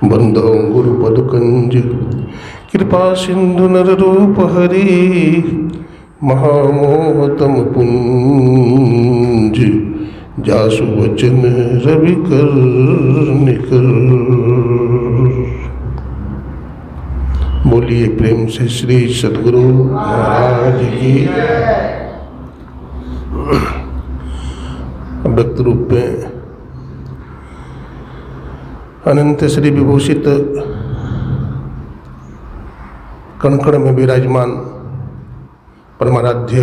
बंदो गुरुपद कंज कृपा सिंधु नर रूप हरि महामोहतम पुंज जासु वचन रवि कर निकर। बोलिए प्रेम से श्री सद्गुरु महाराज की। व्यक्त रूप में अनंत श्री विभूषित कणकण में विराजमान परमाराध्य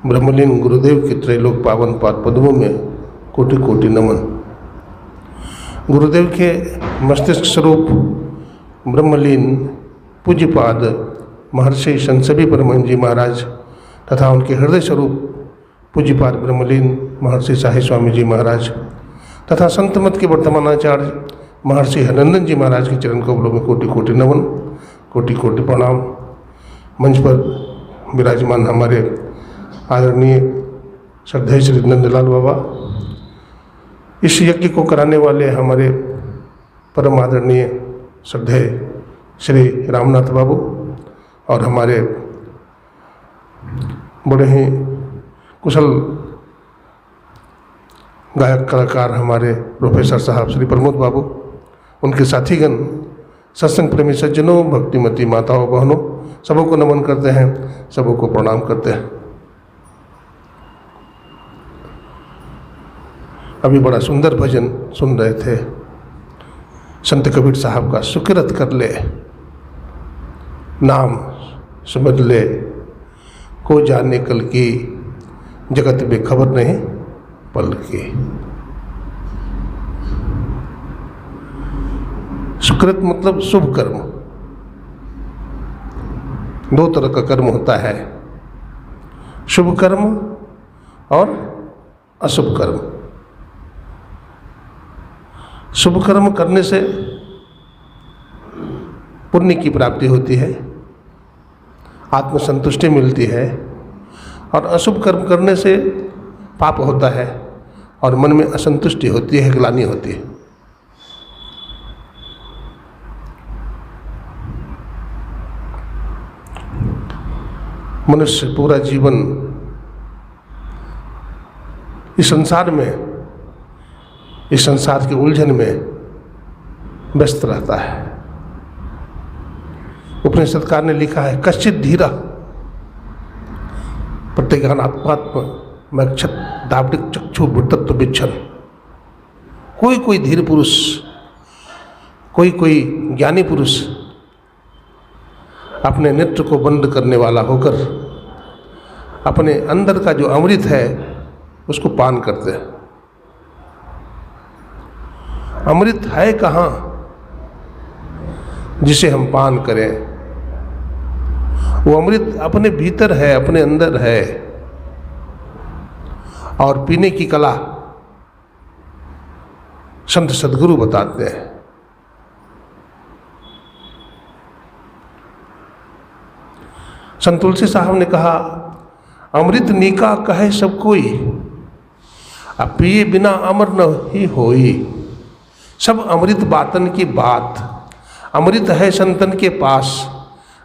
ब्रह्मलीन गुरुदेव के त्रैलोक पावन पाद पद्मों में कोटि कोटि नमन। गुरुदेव के मस्तिष्क स्वरूप ब्रह्मलीन पूज्यपाद महर्षि संसभी परमहंस जी महाराज तथा उनके हृदय स्वरूप पूज्यपाद ब्रह्मलीन महर्षि साहिब स्वामी जी महाराज तथा संत मत के वर्तमान आचार्य महर्षि हरनंदन जी महाराज के चरण कमलों में कोटि कोटि नमन, कोटि कोटि प्रणाम। मंच पर विराजमान हमारे आदरणीय श्रद्धेय श्री नंदलाल बाबा, इस यज्ञ को कराने वाले हमारे परम आदरणीय श्रद्धेय श्री रामनाथ बाबू और हमारे बड़े ही कुशल गायक कलाकार हमारे प्रोफेसर साहब श्री प्रमोद बाबू, उनके साथीगण, सत्संग प्रेमी सज्जनों, भक्तिमती माताओं बहनों, सबों को नमन करते हैं, सबों को प्रणाम करते हैं। अभी बड़ा सुंदर भजन सुन रहे थे संत कबीर साहब का। सुकिरत कर ले नाम समझ ले, को जाने कल की जगत में खबर नहीं पल की। सुकृत मतलब शुभ कर्म। दो तरह का कर्म होता है, शुभ कर्म और अशुभ कर्म। शुभ कर्म करने से पुण्य की प्राप्ति होती है, आत्मसंतुष्टि मिलती है, और अशुभ कर्म करने से पाप होता है और मन में असंतुष्टि होती है, ग्लानि होती है। मनुष्य पूरा जीवन इस संसार में, इस संसार की उलझन में व्यस्त रहता है। उपनिषदकार ने लिखा है, कश्चित धीरा प्रत्यगानात्मात्म मक्षत दावडिक चक्षु बुद्धत्व बिच्छन। कोई कोई धीर पुरुष, कोई कोई ज्ञानी पुरुष अपने नेत्र को बंद करने वाला होकर अपने अंदर का जो अमृत है उसको पान करते हैं। अमृत है कहाँ जिसे हम पान करें? वो अमृत अपने भीतर है, अपने अंदर है, और पीने की कला संत सद्गुरु बताते हैं। संत तुलसी साहब ने कहा, अमृत नीका कहे सब कोई, अब पिए बिना अमर न ही होई। सब अमृत बातन की बात, अमृत है संतन के पास।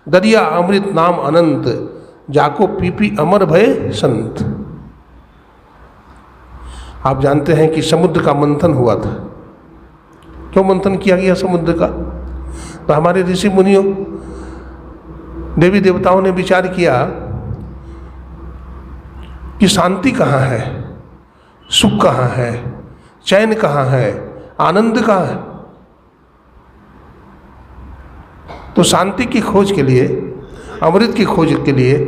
दरिया अमृत नाम अनंत, जाको पी पी अमर भय संत। आप जानते हैं कि समुद्र का मंथन हुआ था। क्यों मंथन किया गया समुद्र का? तो हमारे ऋषि मुनियों, देवी देवताओं ने विचार किया कि शांति कहाँ है, सुख कहाँ है, चैन कहाँ है, आनंद कहाँ है। तो शांति की खोज के लिए, अमृत की खोज के लिए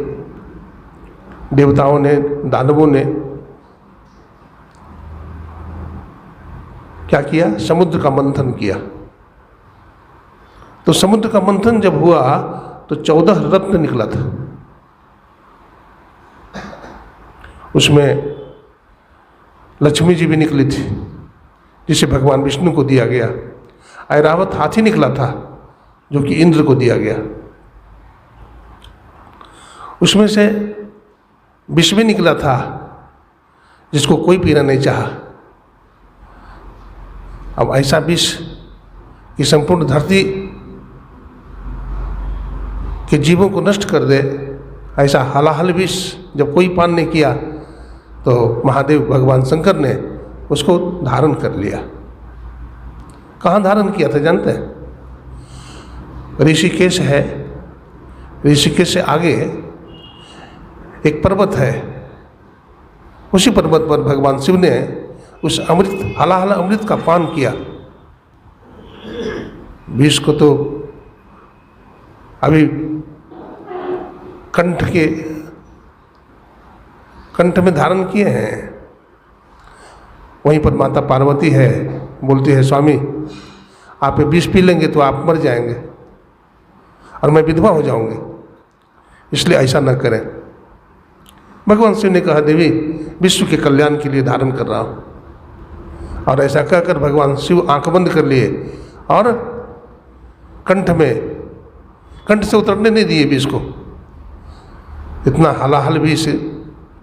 देवताओं ने, दानवों ने क्या किया? समुद्र का मंथन किया। तो समुद्र का मंथन जब हुआ तो 14 रत्न निकला था। उसमें लक्ष्मी जी भी निकली थी, जिसे भगवान विष्णु को दिया गया। ऐरावत हाथी निकला था, जो कि इंद्र को दिया गया। उसमें से विष भी निकला था, जिसको कोई पीना नहीं चाहा। अब ऐसा विष कि संपूर्ण धरती के जीवों को नष्ट कर दे, ऐसा हलाहल विष जब कोई पान नहीं किया तो महादेव भगवान शंकर ने उसको धारण कर लिया। कहाँ धारण किया था जानते हैं? ऋषिकेश है, ऋषिकेश से आगे एक पर्वत है, उसी पर्वत पर भगवान शिव ने उस अमृत हलाहल अमृत का पान किया। विष को तो अभी कंठ में धारण किए हैं। वहीं पर माता पार्वती है, बोलती है स्वामी आप ये विष पी लेंगे तो आप मर जाएंगे और मैं विधवा हो जाऊंगी, इसलिए ऐसा न करें। भगवान शिव ने कहा देवी विश्व के कल्याण के लिए धारण कर रहा हूँ, और ऐसा कहकर भगवान शिव आंख बंद कर लिए और कंठ से उतरने नहीं दिए विष को। इतना हलाहल विष,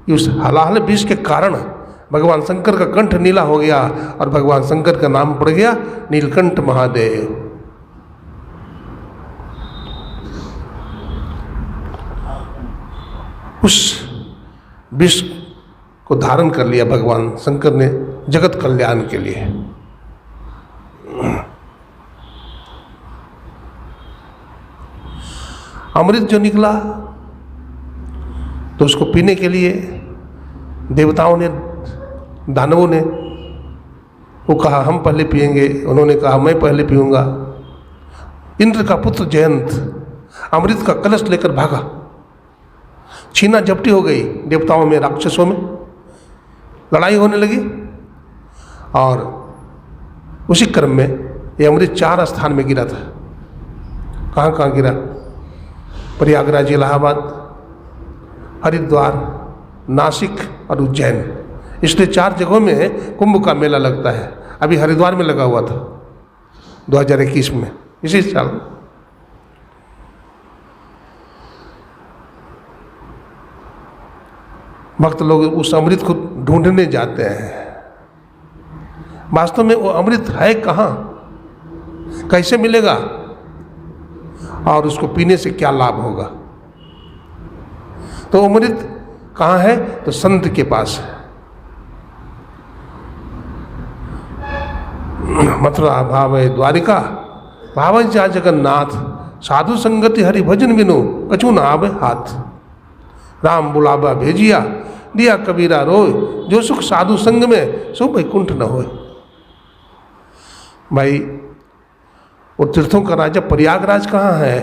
उस हलाहल विष के कारण भगवान शंकर का कंठ नीला हो गया और भगवान शंकर का नाम पड़ गया नीलकंठ महादेव। उस विष को धारण कर लिया भगवान शंकर ने जगत कल्याण के लिए। अमृत जो निकला तो उसको पीने के लिए देवताओं ने, दानवों ने वो कहा हम पहले पिएंगे, उन्होंने कहा मैं पहले पीऊंगा। इंद्र का पुत्र जयंत अमृत का कलश लेकर भागा, छीना झपटी हो गई, देवताओं में राक्षसों में लड़ाई होने लगी, और उसी क्रम में ये अमृत 4 स्थान में गिरा था। कहाँ कहाँ गिरा? प्रयागराज, इलाहाबाद, हरिद्वार, नासिक और उज्जैन। इसलिए 4 जगहों में कुंभ का मेला लगता है। अभी हरिद्वार में लगा हुआ था 2021 में, इसी साल। भक्त लोग उस अमृत को ढूंढने जाते हैं। वास्तव में वो अमृत है कहाँ, कैसे मिलेगा और उसको पीने से क्या लाभ होगा? तो अमृत कहाँ है? तो संत के पास है। मथुरा भावै द्वारिका भावै जा जगन्नाथ, साधु संगति हरि भजन बिनु कछु न आवे हाथ। राम बुलावा भेजिया दिया कबीरा रोय, जो सुख साधु संग में सो वैकुंठ न होय। भाई वो तीर्थों का राजा प्रयागराज कहाँ है?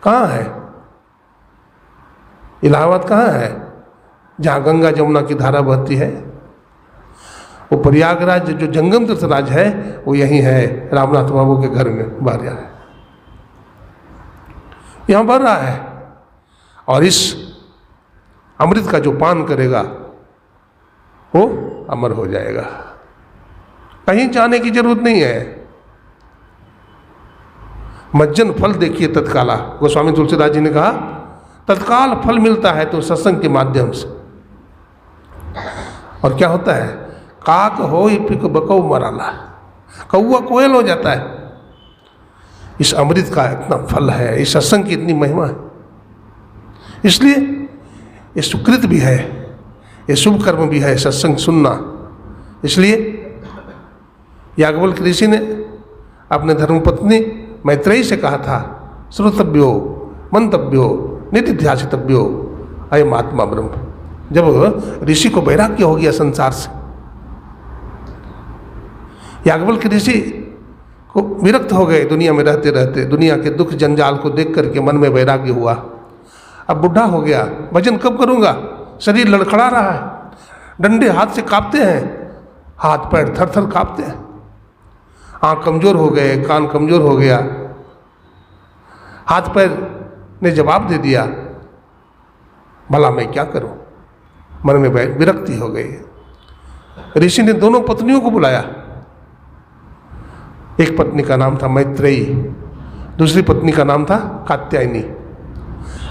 कहाँ है? इलाहाबाद कहाँ है? जहाँ गंगा जमुना की धारा बहती है। वो प्रयागराज जो जंगम तीर्थ राज है वो यहीं है, रामनाथ बाबू के घर में बारिया है, यहाँ बढ़ रहा है। और इस अमृत का जो पान करेगा वो अमर हो जाएगा, कहीं जाने की जरूरत नहीं है। मज्जन फल देखिए तत्काला, गोस्वामी तुलसीदास जी ने कहा तत्काल फल मिलता है तो सत्संग के माध्यम से। और क्या होता है? काक हो पिक बकौ मराला, कौआ कोयल हो जाता है। इस अमृत का इतना फल है, इस सत्संग की इतनी महिमा है, इसलिए ये सुकृत भी है, ये शुभ कर्म भी है सत्संग सुनना। इसलिए याज्ञवल्क्य ऋषि ने अपने धर्मपत्नी मैत्रेयी से कहा था श्रोतव्यो मंतव्यो निधिध्यासितव्यो अयम आत्मा ब्रह्म। जब ऋषि को वैराग्य हो गया संसार से, याज्ञवल्क्य ऋषि को विरक्त हो गए दुनिया में रहते रहते, दुनिया के दुख जंजाल को देख करके मन में वैराग्य हुआ। अब बुढ़ा हो गया, भजन कब करूँगा? शरीर लड़खड़ा रहा है, डंडे हाथ से कांपते हैं, हाथ पैर थर थर कांपते हैं, आँख कमज़ोर हो गए, कान कमज़ोर हो गया, हाथ पैर ने जवाब दे दिया, भला मैं क्या करूं? मन में विरक्ति हो गई। ऋषि ने दोनों पत्नियों को बुलाया। एक पत्नी का नाम था मैत्रेयी, दूसरी पत्नी का नाम था कात्यायनी।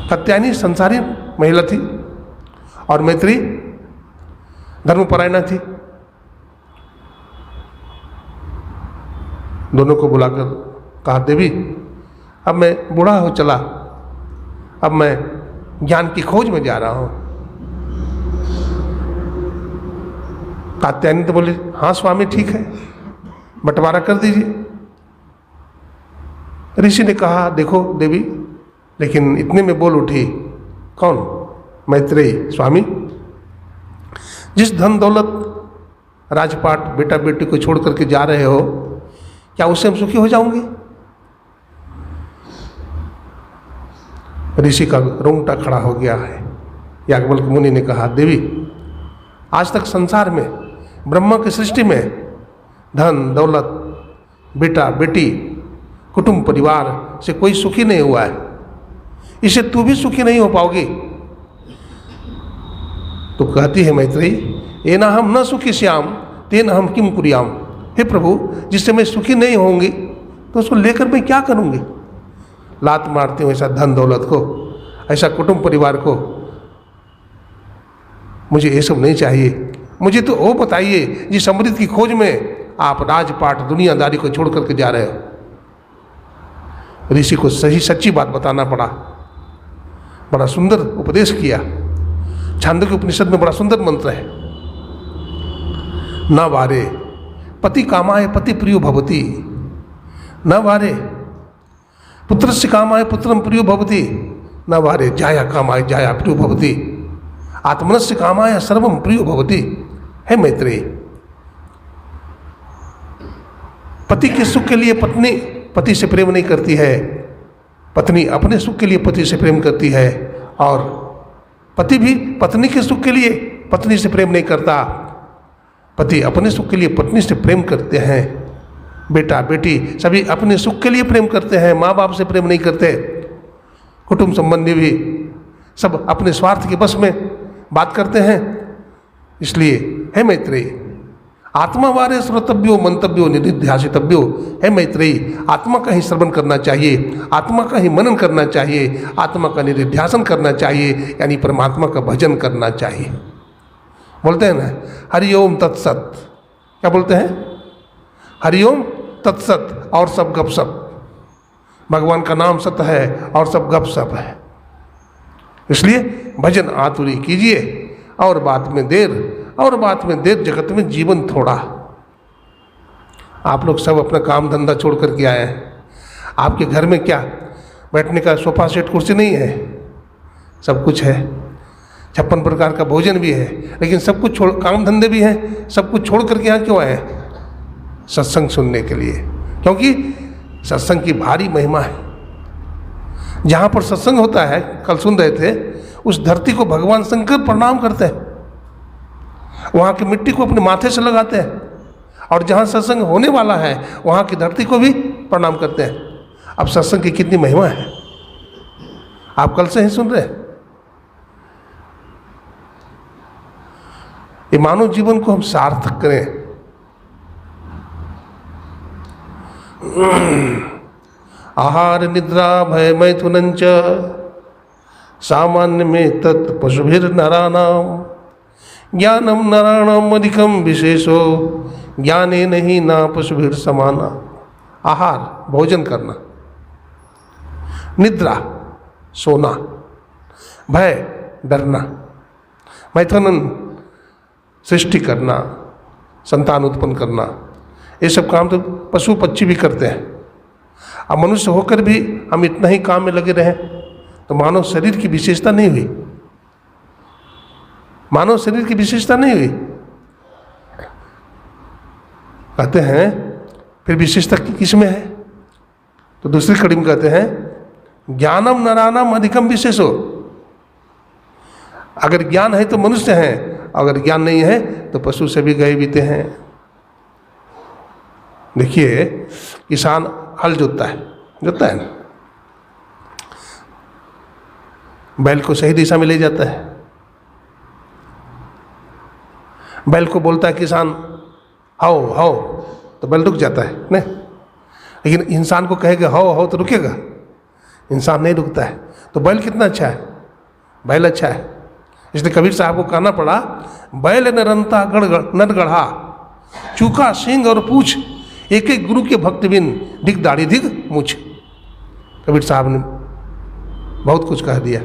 कात्यायनी संसारी महिला थी और मैत्रेयी धर्मपरायणा थी। दोनों को बुलाकर कहा, देवी अब मैं बूढ़ा हो चला, अब मैं ज्ञान की खोज में जा रहा हूँ। कात्यायनी तो बोली, हाँ स्वामी ठीक है, बंटवारा कर दीजिए। ऋषि ने कहा, देखो देवी, लेकिन इतने में बोल उठी, कौन? मैत्रेयी, स्वामी जिस धन दौलत राजपाट बेटा बेटी को छोड़ करके जा रहे हो, क्या उससे हम सुखी हो जाओगे? ऋषि का रोंगटा खड़ा हो गया है। याज्ञवल्क्य मुनि ने कहा, देवी आज तक संसार में, ब्रह्मा की सृष्टि में धन दौलत बेटा बेटी कुटुंब परिवार से कोई सुखी नहीं हुआ है, इसे तू भी सुखी नहीं हो पाओगी। तो कहती है मैत्रेयी, ये ना हम न सुखी श्याम तेन हम किम कुर्याम। हे प्रभु, जिससे मैं सुखी नहीं होंगी तो उसको लेकर मैं क्या करूँगी? लात मारती हूँ ऐसा धन दौलत को, ऐसा कुटुंब परिवार को, मुझे ये सब नहीं चाहिए। मुझे तो वो बताइए जिस अमृत की खोज में आप राजपाट दुनियादारी को छोड़ करके जा रहे हो। ऋषि को सही सच्ची बात बताना पड़ा। बड़ा सुंदर उपदेश किया। छांदोग्य उपनिषद में बड़ा सुंदर मंत्र है, न वारे पति कामाय पति प्रियो भवति, न वारे पुत्रस्य कामाय पुत्रम प्रियो भवति, न वारे जाया कामाय जाया प्रियो भवति, आत्मनस्य कामाय सर्वम प्रियो भवति। है मैत्रेयी, पति के सुख के लिए पत्नी पति से प्रेम नहीं करती है, पत्नी अपने सुख के लिए पति से प्रेम करती है, और पति भी पत्नी के सुख के लिए पत्नी से प्रेम नहीं करता, पति अपने सुख के लिए पत्नी से प्रेम करते हैं। बेटा बेटी सभी अपने सुख के लिए प्रेम करते हैं, माँ बाप से प्रेम नहीं करते। कुटुंब संबंधी भी सब अपने स्वार्थ के बस में बात करते हैं। इसलिए है मैत्रेयी, आत्मा वारे श्रोतव्यो मंतव्यो निधिध्यासितव्यो। है मैत्रेयी, आत्मा का ही श्रवण करना चाहिए, आत्मा का ही मनन करना चाहिए, आत्मा का निधिध्यासन करना चाहिए, यानी परमात्मा का भजन करना चाहिए। बोलते हैं ना, हरिओम तत्सत। क्या बोलते हैं? हरिओम तत्सत, और सब गपसप। भगवान का नाम सत्य है और सब गपसप है। इसलिए भजन आतुरी कीजिए, और बात में देर, और बात में देर, जगत में जीवन थोड़ा। आप लोग सब अपना काम धंधा छोड़ करके आए हैं। आपके घर में क्या बैठने का सोफा सेट कुर्सी नहीं है? सब कुछ है, 56 प्रकार का भोजन भी है, लेकिन सब कुछ छोड़, काम धंधे भी हैं, सब कुछ छोड़ करके यहाँ क्यों आए? सत्संग सुनने के लिए। क्योंकि सत्संग की भारी महिमा है। जहाँ पर सत्संग होता है, कल सुन रहे थे, उस धरती को भगवान शंकर प्रणाम करते हैं, वहाँ की मिट्टी को अपने माथे से लगाते हैं, और जहाँ सत्संग होने वाला है वहाँ की धरती को भी प्रणाम करते हैं। अब सत्संग की कितनी महिमा है, आप कल से ही सुन रहे हैं। ये मानव जीवन को हम सार्थक करें। आहार निद्रा भय मैथुनंच सामान्य में तत् पशुभिर नराणाम ज्ञानम नराणाम अधिकम विशेषो ज्ञाने नहीं ना पशुभिर समाना। आहार भोजन करना, निद्रा सोना, भय डरना, मैथुनन सृष्टि करना, संतान उत्पन्न करना, ये सब काम तो पशु पक्षी भी करते हैं। अब मनुष्य होकर भी हम इतना ही काम में लगे रहें तो मानव शरीर की विशेषता नहीं हुई। मानव शरीर की विशेषता नहीं हुई। कहते हैं फिर विशेषता किस में है? तो दूसरी कड़ी में कहते हैं ज्ञानम नराणाम अधिकम विशेषो। अगर ज्ञान है तो मनुष्य हैं, अगर ज्ञान नहीं है तो पशु से भी गए बीते हैं। देखिए, किसान हल जोतता है ना, बैल को सही दिशा में ले जाता है। बैल को बोलता है किसान हाओ हाओ, तो बैल रुक जाता है नहीं। लेकिन इंसान को कहेगा हाओ हाओ तो रुकेगा? इंसान नहीं रुकता है। तो बैल कितना अच्छा है? बैल अच्छा है। इसलिए कबीर साहब को कहना पड़ा, बैल नरंता नर गढ़ा, चूका सींग और पूछ, एक एक गुरु के भक्त बिन धिक दाढ़ी धिक मूछ। कबीर साहब ने बहुत कुछ कह दिया।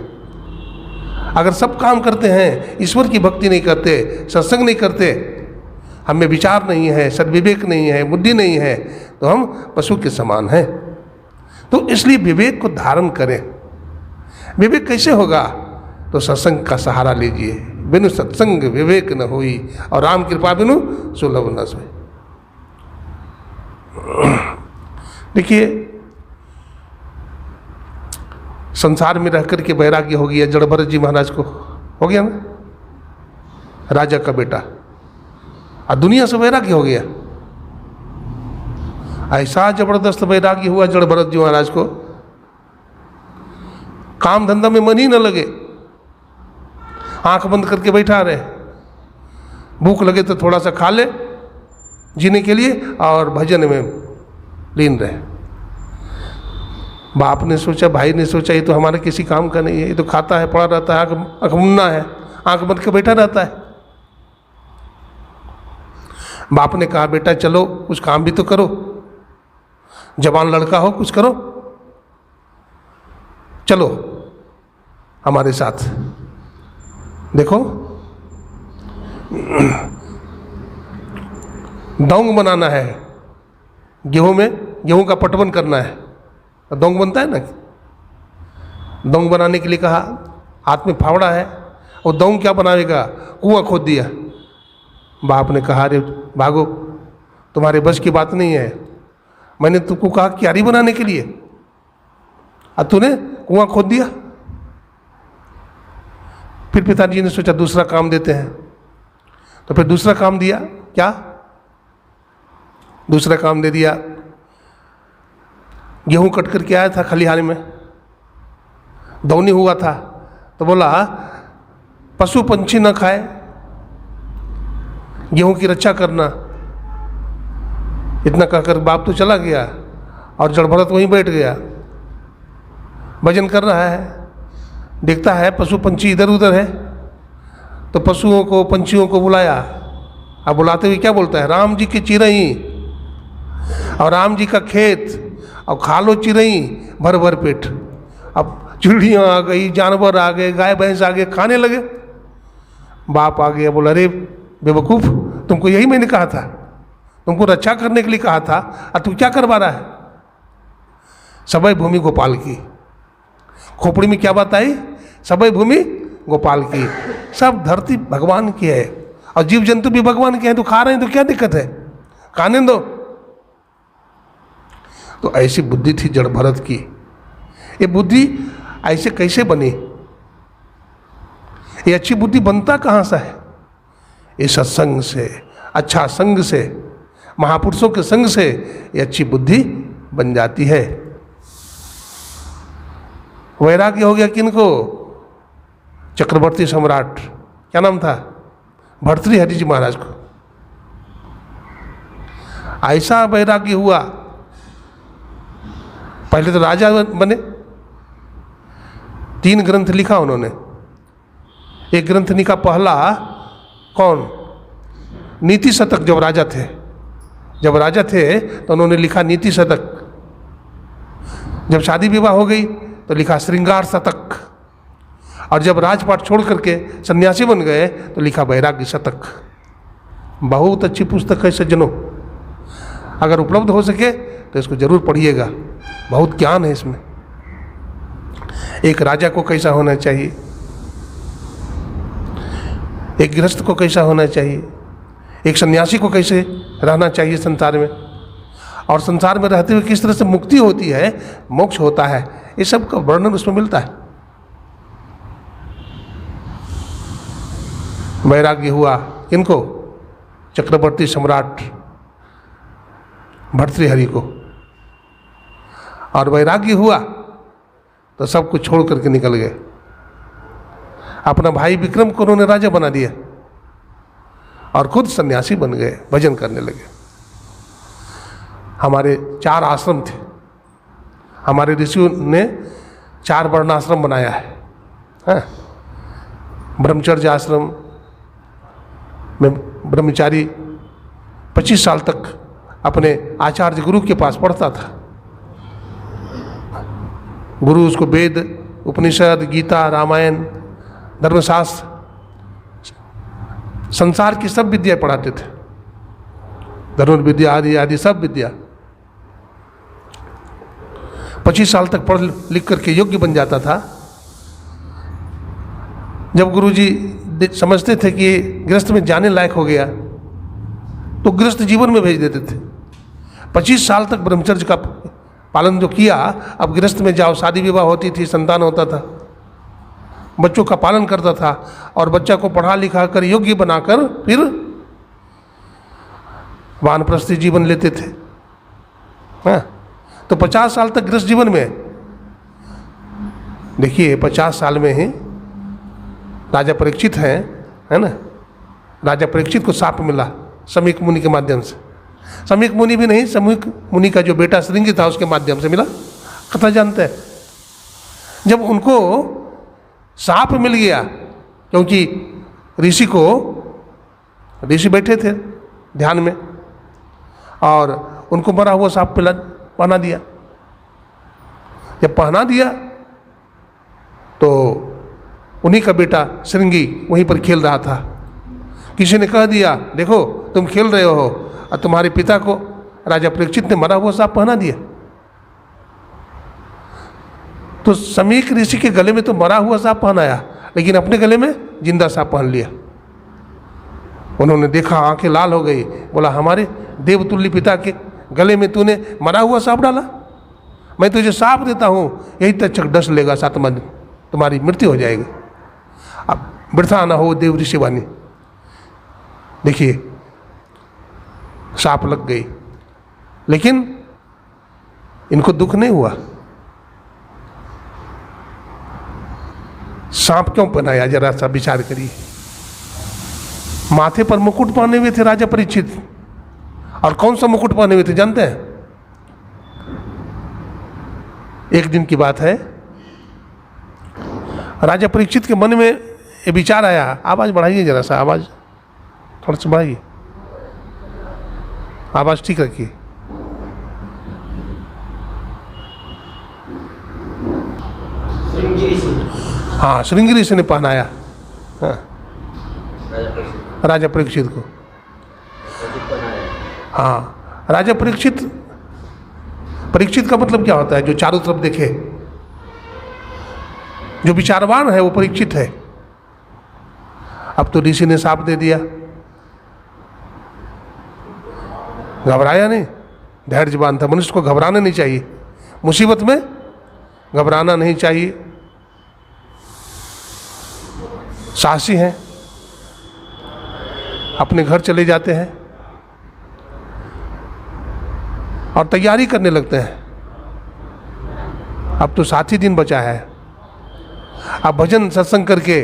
अगर सब काम करते हैं, ईश्वर की भक्ति नहीं करते, सत्संग नहीं करते, हमें विचार नहीं है, सद्विवेक नहीं है, बुद्धि नहीं है, तो हम पशु के समान हैं। तो इसलिए विवेक को धारण करें। विवेक कैसे होगा? तो सत्संग का सहारा लीजिए। बिनु सत्संग विवेक न होई, और राम कृपा बिनु सुलभ न सोई। देखिए, संसार में रह करके वैराग्य हो गया। जड़ भरत जी महाराज को हो गया ना, राजा का बेटा, और दुनिया से वैराग्य हो गया। ऐसा जबरदस्त वैराग्य हुआ जड़ भरत जी महाराज को, काम धंधा में मन ही न लगे, आंख बंद करके बैठा रहे, भूख लगे तो थोड़ा सा खा ले जीने के लिए, और भजन में लीन रहे। बाप ने सोचा, भाई ने सोचा, ये तो हमारे किसी काम का नहीं है, ये तो खाता है, पड़ा रहता है, आंख मुन्ना है, आंख बंद के बैठा रहता है। बाप ने कहा, बेटा चलो कुछ काम भी तो करो, जवान लड़का हो, कुछ करो, चलो हमारे साथ। देखो, दौंग बनाना है, गेहूं में गेहूं का पटवन करना है, दौंग बनता है ना। दौंग बनाने के लिए कहा, हाथ में फावड़ा है, और दौंग क्या बनाएगा, कुआं खोद दिया। बाप ने कहा, अरे भागो, तुम्हारे बस की बात नहीं है, मैंने तुमको कहा क्यारी बनाने के लिए, अब तूने कुआं खोद दिया। फिर पिताजी ने सोचा दूसरा काम देते हैं, तो फिर दूसरा काम दिया। क्या? दूसरा काम दे दिया, गेहूं कट करके आया था खलिहान में, दौनी हुआ था, तो बोला पशु पंछी न खाए, गेहूं की रक्षा करना। इतना कहकर बाप तो चला गया, और जड़ भरत वहीं बैठ गया, भजन कर रहा है। देखता है पशु पंछी इधर उधर है, तो पशुओं को पंछियों को बुलाया। अब बुलाते हुए क्या बोलता है, राम जी की चिरई और राम जी का खेत, और खा लो चिरई भर भर पेट। अब चिड़ियाँ आ गई, जानवर आ गए, गाय भैंस आ गए, खाने लगे। बाप आ गया, बोला, अरे बेवकूफ़, तुमको यही मैंने कहा था, तुमको रक्षा करने के लिए कहा था, और तू क्या करवा रहा है? सबई भूमि गोपाल की। खोपड़ी में क्या बात आई? सबई भूमि गोपाल की। सब धरती भगवान की है, और जीव जंतु भी भगवान के हैं, तो खा रहे हैं तो क्या दिक्कत है, खाने दो। तो ऐसी बुद्धि थी जड़ भरत की। ये बुद्धि ऐसे कैसे बनी? ये अच्छी बुद्धि बनता कहाँ से है? ये सत्संग से, अच्छा संग से, महापुरुषों के संग से ये अच्छी बुद्धि बन जाती है। वैराग्य हो गया किनको? चक्रवर्ती सम्राट, क्या नाम था, भर्तृहरि जी महाराज को। ऐसा वैराग्य हुआ, पहले तो राजा बने, 3 ग्रंथ लिखा उन्होंने। एक ग्रंथ लिखा पहला, कौन? नीति शतक। जब राजा थे तो उन्होंने लिखा नीति शतक। जब शादी विवाह हो गई तो लिखा श्रृंगार शतक, और जब राजपाट छोड़ करके सन्यासी बन गए तो लिखा वैराग्य शतक। बहुत अच्छी पुस्तक है सज्जनों, अगर उपलब्ध हो सके तो इसको जरूर पढ़िएगा, बहुत ज्ञान है इसमें। एक राजा को कैसा होना चाहिए, एक गृहस्थ को कैसा होना चाहिए, एक सन्यासी को कैसे रहना चाहिए संसार में, और संसार में रहते हुए किस तरह से मुक्ति होती है, मोक्ष होता है, ये सब का वर्णन उसमें मिलता है। वैराग्य हुआ किनको? चक्रवर्ती सम्राट भर्तृहरि को। और वैराग्य हुआ तो सब कुछ छोड़ करके निकल गए। अपना भाई विक्रम को उन्होंने राजा बना दिया, और खुद सन्यासी बन गए, भजन करने लगे। हमारे 4 आश्रम थे, हमारे ऋषियों ने 4 वर्णाश्रम बनाया है। ब्रह्मचर्य आश्रम में ब्रह्मचारी 25 साल तक अपने आचार्य गुरु के पास पढ़ता था। गुरु उसको वेद, उपनिषद, गीता, रामायण, धर्मशास्त्र, संसार की सब विद्या पढ़ाते थे, धनुर्विद्या आदि आदि सब विद्या। 25 साल तक पढ़ लिख करके योग्य बन जाता था। जब गुरुजी समझते थे कि गृहस्थ में जाने लायक हो गया तो गृहस्थ जीवन में भेज देते थे। 25 साल तक ब्रह्मचर्य का पालन जो किया, अब गृहस्थ में जाओ, शादी विवाह होती थी, संतान होता था, बच्चों का पालन करता था और बच्चा को पढ़ा लिखा कर योग्य बनाकर फिर वानप्रस्थी जीवन लेते थे। हाँ, तो 50 साल तक गृहस्थ जीवन में, देखिए 50 साल में ही राजा परीक्षित हैं, है ना, राजा परीक्षित को शाप मिला समीक मुनि के माध्यम से। समीक मुनि भी नहीं, समीक मुनि का जो बेटा श्रृंगी था उसके माध्यम से मिला, कथा जानते हैं। जब उनको शाप मिल गया, क्योंकि ऋषि बैठे थे ध्यान में और उनको मरा हुआ सांप पहना दिया। जब पहना दिया तो उन्हीं का बेटा श्रृंगी वहीं पर खेल रहा था। किसी ने कह दिया, देखो तुम खेल रहे हो और तुम्हारे पिता को राजा परीक्षित ने मरा हुआ सांप पहना दिया। तो समीक ऋषि के गले में तो मरा हुआ सांप पहनाया, लेकिन अपने गले में जिंदा सांप पहन लिया। उन्होंने देखा, आंखें लाल हो गई, बोला हमारे देवतुल्य पिता के गले में तूने मरा हुआ सांप डाला, मैं तुझे सांप देता हूँ, यही तक डस लेगा, 7वां दिन तुम्हारी मृत्यु हो जाएगी। अब वृथा ना हो देव ऋषि वाणी। देखिए सांप लग गई, लेकिन इनको दुख नहीं हुआ। सांप क्यों पहनाया, जरा सा विचार करिए। माथे पर मुकुट पहने हुए थे राजा परीक्षित, और कौन सा मुकुट पहने हुए थे जानते हैं? एक दिन की बात है, राजा परीक्षित के मन में ये विचार आया, आवाज बढ़ाइए जरा सा, आवाज थोड़ा सा बढ़ाइए, आवाज ठीक रखिए। हाँ, श्रृंगी ऋषि ने पहनाया, हाँ, राजा परीक्षित को। हाँ, राजा परीक्षित का मतलब क्या होता है? जो चारों तरफ देखे, जो विचारवान है वो परीक्षित है। अब तो ऋषि ने शाप दे दिया, घबराया नहीं, धैर्यवान था। मनुष्य को घबराना नहीं चाहिए, मुसीबत में घबराना नहीं चाहिए। साहसी हैं, अपने घर चले जाते हैं और तैयारी करने लगते हैं। अब तो 7 ही दिन बचा है, अब भजन सत्संग करके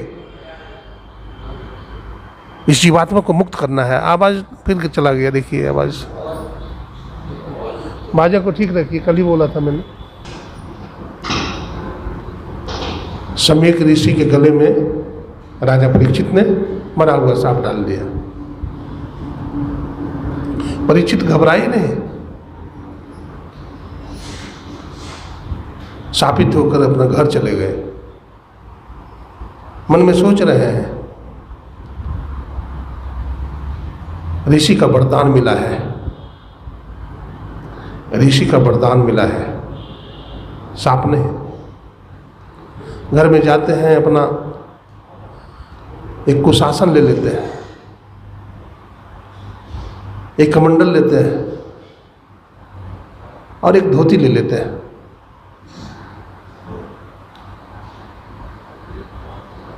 इस जीवात्मा को मुक्त करना है। आवाज फिर चला गया, देखिए आवाज, बाजा को ठीक रखिए, कल ही बोला था मैंने। समीक ऋषि के गले में राजा परीक्षित ने मरा हुआ सांप डाल दिया। परीक्षित घबराए नहीं, शापित होकर अपना घर चले गए। मन में सोच रहे हैं, ऋषि का वरदान मिला है, ऋषि का वरदान मिला है, सांप नहीं। घर में जाते हैं, अपना एक कुशासन ले लेते हैं, एक कमंडल लेते हैं और एक धोती ले लेते हैं।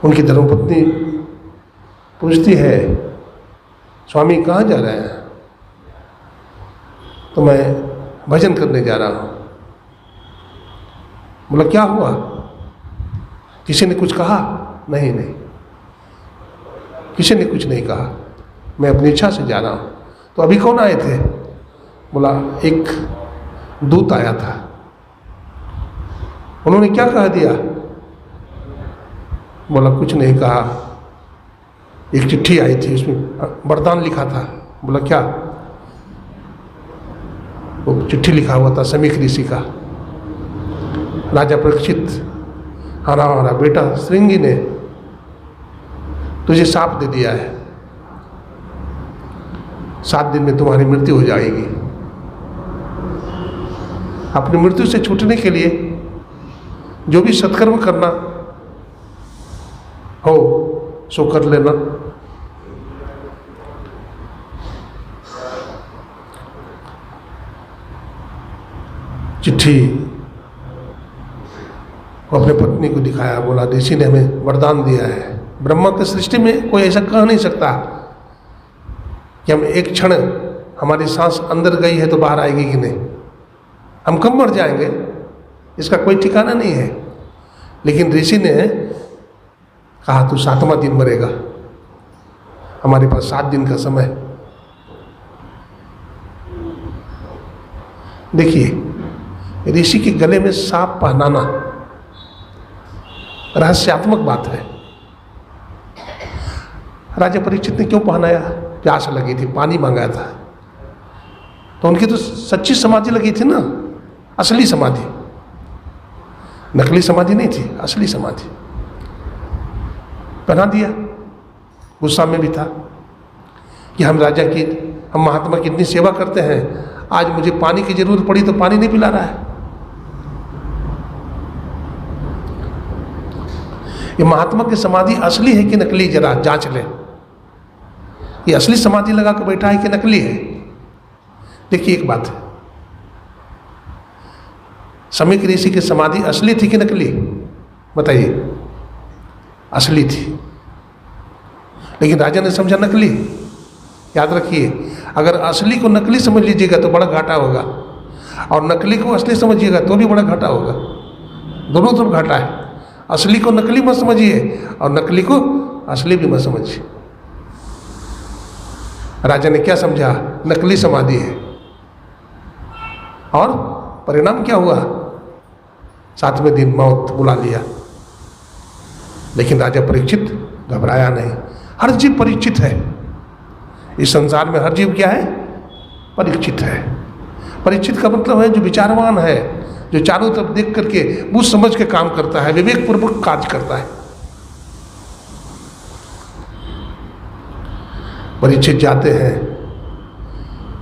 उनकी धर्मपत्नी पूछती है, स्वामी कहाँ जा रहे हैं? तो मैं भजन करने जा रहा हूँ। बोला क्या हुआ? किसी ने कुछ कहा? नहीं नहीं, किसी ने कुछ नहीं कहा, मैं अपनी इच्छा से जा रहा हूँ। तो अभी कौन आए थे? बोला एक दूत आया था। उन्होंने क्या कह दिया? बोला कुछ नहीं कहा, एक चिट्ठी आई थी, उसमें वरदान लिखा था। बोला क्या? वो चिट्ठी लिखा हुआ था समीक ऋषि का। राजा परीक्षित, हमारा बेटा श्रृंगी ने तुझे शाप दे दिया है, 7 दिन में तुम्हारी मृत्यु हो जाएगी। अपनी मृत्यु से छूटने के लिए जो भी सत्कर्म करना हो सो कर लेना। चिट्ठी को अपने पत्नी को दिखाया, बोला ऋषि ने हमें वरदान दिया है, ब्रह्मा की सृष्टि में कोई ऐसा कह नहीं सकता कि हम एक क्षण हमारी सांस अंदर गई है तो बाहर आएगी कि नहीं, हम कब मर जाएंगे इसका कोई ठिकाना नहीं है। लेकिन ऋषि ने कहा तू 7वां दिन मरेगा, हमारे पास 7 दिन का समय। देखिए ऋषि के गले में सांप पहनाना रहस्यात्मक बात है। राजा परीक्षित ने क्यों पहनाया? प्यास लगी थी, पानी मांगा था, तो उनकी तो सच्ची समाधि लगी थी ना, असली समाधि, नकली समाधि नहीं थी, असली समाधि। पहना दिया, गुस्सा में भी था कि हम राजा की, हम महात्मा की इतनी सेवा करते हैं, आज मुझे पानी की जरूरत पड़ी तो पानी नहीं पिला रहा है। ये महात्मा की समाधि असली है कि नकली, जरा जांच ले। ये असली समाधि लगा कर बैठा है कि नकली है? देखिए एक बात है, समीक ऋषि की समाधि असली थी कि नकली? बताइए। असली थी, लेकिन राजा ने समझा नकली। याद रखिए, अगर असली को नकली समझ लीजिएगा तो बड़ा घाटा होगा, और नकली को असली समझिएगा तो भी बड़ा घाटा होगा। दोनों तरफ घाटा है। असली को नकली मत समझिए और नकली को असली भी मत समझिए। राजा ने क्या समझा? नकली समाधि है, और परिणाम क्या हुआ? 7वें दिन मौत बुला लिया। लेकिन राजा परीक्षित घबराया नहीं। हर जीव परीक्षित है, इस संसार में हर जीव क्या है? परीक्षित है। परीक्षित का मतलब है जो विचारवान है, जो चारों तरफ देख करके बूझ समझ के काम करता है, विवेक पूर्वक कार्य करता है। परीक्षित जाते हैं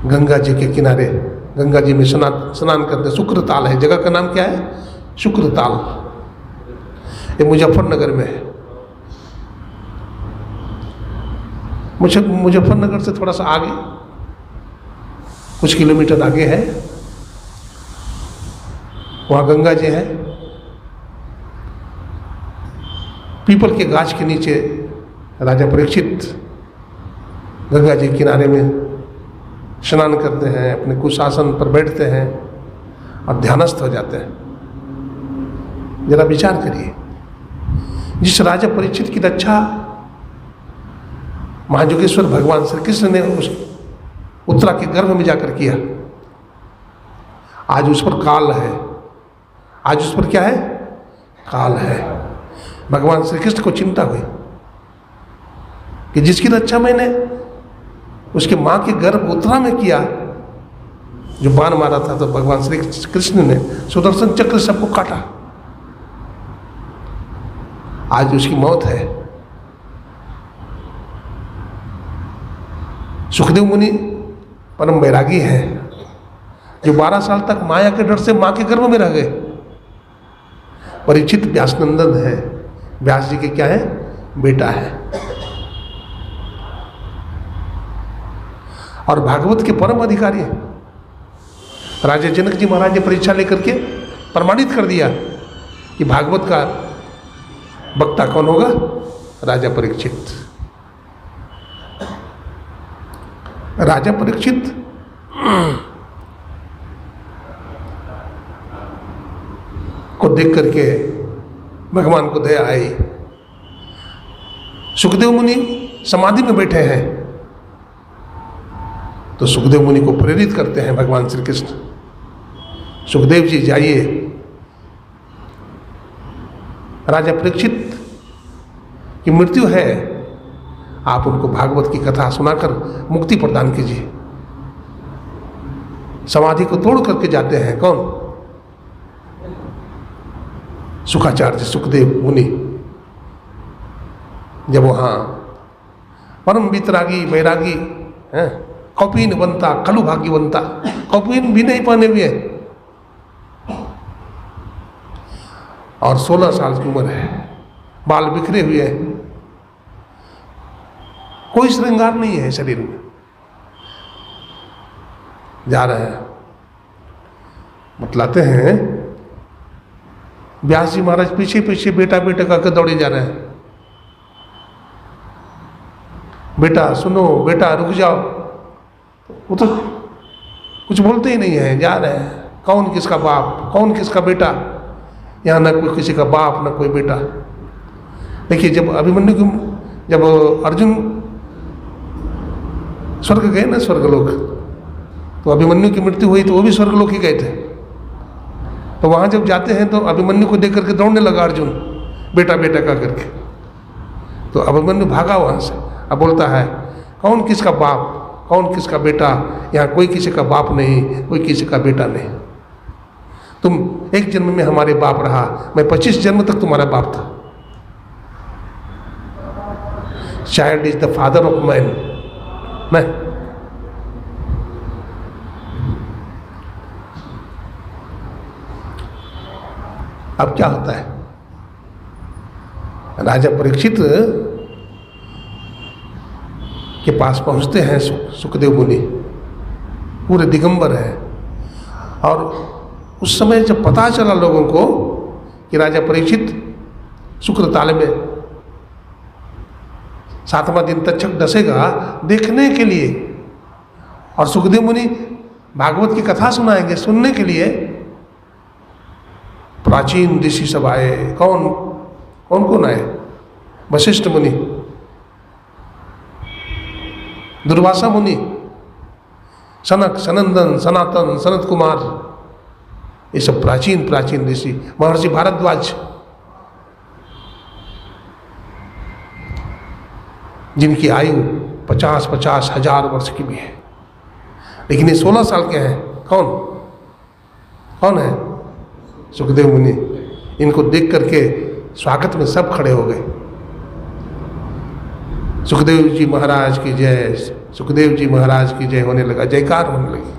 गंगा जी के किनारे, गंगा जी में स्नान करते। शुक्रताल है, जगह का नाम क्या है? शुक्रताल। ये मुजफ्फरनगर में है। मुजफ्फरनगर से थोड़ा सा आगे, कुछ किलोमीटर आगे है, वहाँ गंगा जी है। पीपल के गाछ के नीचे राजा परीक्षित गंगा जी के किनारे में स्नान करते हैं, अपने कुशासन पर बैठते हैं और ध्यानस्थ हो जाते हैं। जरा विचार करिए, जिस राजा परीक्षित की रक्षा महायोगेश्वर भगवान श्री कृष्ण ने उस उत्तरा के गर्भ में जाकर किया, आज उस पर काल है। आज उस पर क्या है? काल है। भगवान श्री कृष्ण को चिंता हुई कि जिसकी रक्षा मैंने उसके माँ के गर्भ उत्तरा में किया, जो बाण मारा था, तो भगवान श्री कृष्ण ने सुदर्शन चक्र सबको काटा। आज उसकी मौत है। सुखदेव मुनि परम वैरागी हैं, जो 12 साल तक माया के डर से माँ के गर्भ में रह गए। परीक्षित व्यासनंदन है, व्यास जी के क्या है? बेटा है। और भागवत के परम अधिकारी हैं। राजा जनक जी महाराज ने परीक्षा लेकर के प्रमाणित कर दिया कि भागवत का वक्ता कौन होगा? राजा परीक्षित। राजा परीक्षित को देख करके भगवान को दया आई। सुखदेव मुनि समाधि में बैठे हैं, तो सुखदेव मुनि को प्रेरित करते हैं भगवान श्री कृष्ण, सुखदेव जी जाइए, राजा परीक्षित की मृत्यु है, आप उनको भागवत की कथा सुनाकर मुक्ति प्रदान कीजिए। समाधि को तोड़ करके जाते हैं। कौन? शुकाचार्य सुखदेव मुनि। जब वहाँ परम वितरागी वैरागी हैं, कौपीन बनता कलु भाग्यवंता, कौपीन भी नहीं पहने हुए और 16 साल की उम्र है, बाल बिखरे हुए हैं, कोई श्रृंगार नहीं है शरीर में, जा रहे हैं। बतलाते हैं व्यास जी महाराज पीछे पीछे बेटा बेटा करके दौड़े जा रहे हैं। बेटा सुनो, बेटा रुक जाओ। वो तो कुछ बोलते ही नहीं है, जा रहे हैं। कौन किसका बाप, कौन किसका बेटा, यहाँ ना कोई किसी का बाप ना कोई बेटा। देखिए जब अभिमन्यु की, जब अर्जुन स्वर्ग गए ना, स्वर्गलोक, तो अभिमन्यु की मृत्यु हुई तो वो भी स्वर्गलोक ही गए थे। तो वहाँ जब जाते हैं तो अभिमन्यु को देख करके दौड़ने लगा अर्जुन, बेटा बेटा का करके। तो अभिमन्यु भागा वहाँ से। अब बोलता है कौन किसका बाप, कौन किसका बेटा, यहाँ कोई किसी का बाप नहीं, कोई किसी का बेटा नहीं। तुम एक जन्म में हमारे बाप रहा, मैं 25 जन्म तक तुम्हारा बाप था। Child is the father of man. मैं अब क्या होता है, राजा परीक्षित के पास पहुंचते हैं सुखदेव मुनि, पूरे दिगंबर हैं। और उस समय जब पता चला लोगों को कि राजा परीक्षित शुक्रताल में 7वां दिन तक्षक डसेगा, देखने के लिए, और सुखदेव मुनि भागवत की कथा सुनाएंगे, सुनने के लिए प्राचीन ऋषि सब आए। कौन कौन कौन आए? वशिष्ठ मुनि, दुर्वासा मुनि, सनक, सनंदन, सनातन, सनत कुमार, ये सब प्राचीन प्राचीन ऋषि, महर्षि भारद्वाज, जिनकी आयु 50-50 हजार वर्ष की भी है, लेकिन ये 16 साल के हैं। कौन कौन है? सुखदेव मुनि। इनको देख करके स्वागत में सब खड़े हो गए। सुखदेव जी महाराज की जय, सुखदेव जी महाराज की जय होने लगा, जयकार होने लगी।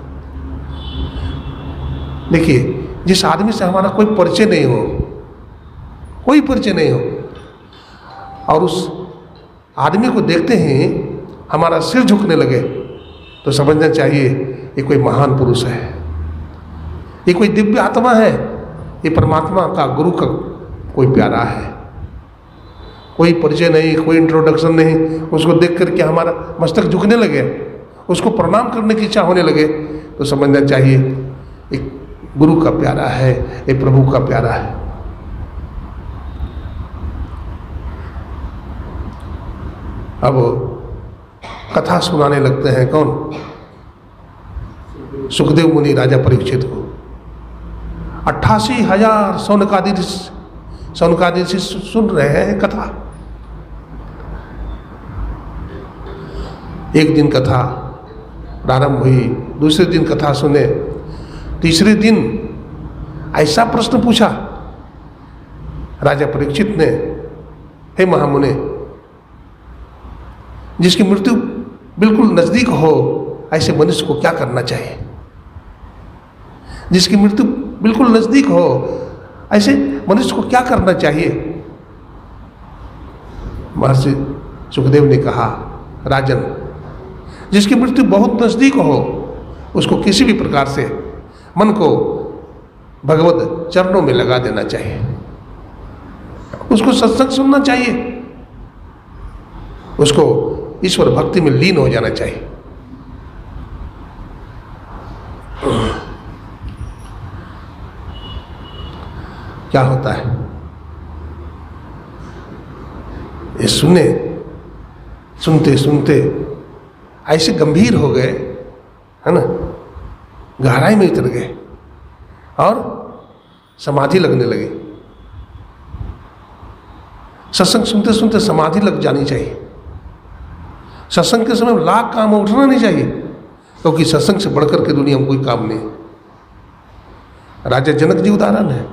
देखिए जिस आदमी से हमारा कोई परिचय नहीं हो, कोई परिचय नहीं हो, और उस आदमी को देखते ही हमारा सिर झुकने लगे, तो समझना चाहिए ये कोई महान पुरुष है, ये कोई दिव्य आत्मा है, ये परमात्मा का, गुरु का कोई प्यारा है। कोई परिचय नहीं, कोई इंट्रोडक्शन नहीं, उसको देख करके हमारा मस्तक झुकने लगे, उसको प्रणाम करने की इच्छा होने लगे, तो समझना चाहिए एक गुरु का प्यारा है, एक प्रभु का प्यारा है। अब कथा सुनाने लगते हैं। कौन? सुखदेव मुनि राजा परीक्षित को 88,000 सौनकादि ऋषि सुन रहे हैं कथा। एक दिन कथा प्रारंभ हुई, दूसरे दिन कथा सुने, तीसरे दिन ऐसा प्रश्न पूछा राजा परीक्षित ने, हे महामुने, जिसकी मृत्यु बिल्कुल नजदीक हो ऐसे मनुष्य को क्या करना चाहिए? जिसकी मृत्यु बिल्कुल नजदीक हो ऐसे मनुष्य को क्या करना चाहिए? महर्षि सुखदेव ने कहा, राजन, जिसकी मृत्यु बहुत नजदीक हो उसको किसी भी प्रकार से मन को भगवत चरणों में लगा देना चाहिए, उसको सत्संग सुनना चाहिए, उसको ईश्वर भक्ति में लीन हो जाना चाहिए। क्या होता है, ये सुनते सुनते ऐसे गंभीर हो गए, है ना, गहराई में उतर गए और समाधि लगने लगी। सत्संग सुनते सुनते समाधि लग जानी चाहिए। सत्संग के समय लाख काम उठना नहीं चाहिए, क्योंकि सत्संग से बढ़कर के दुनिया में कोई काम नहीं। राजा जनक जी उदाहरण है।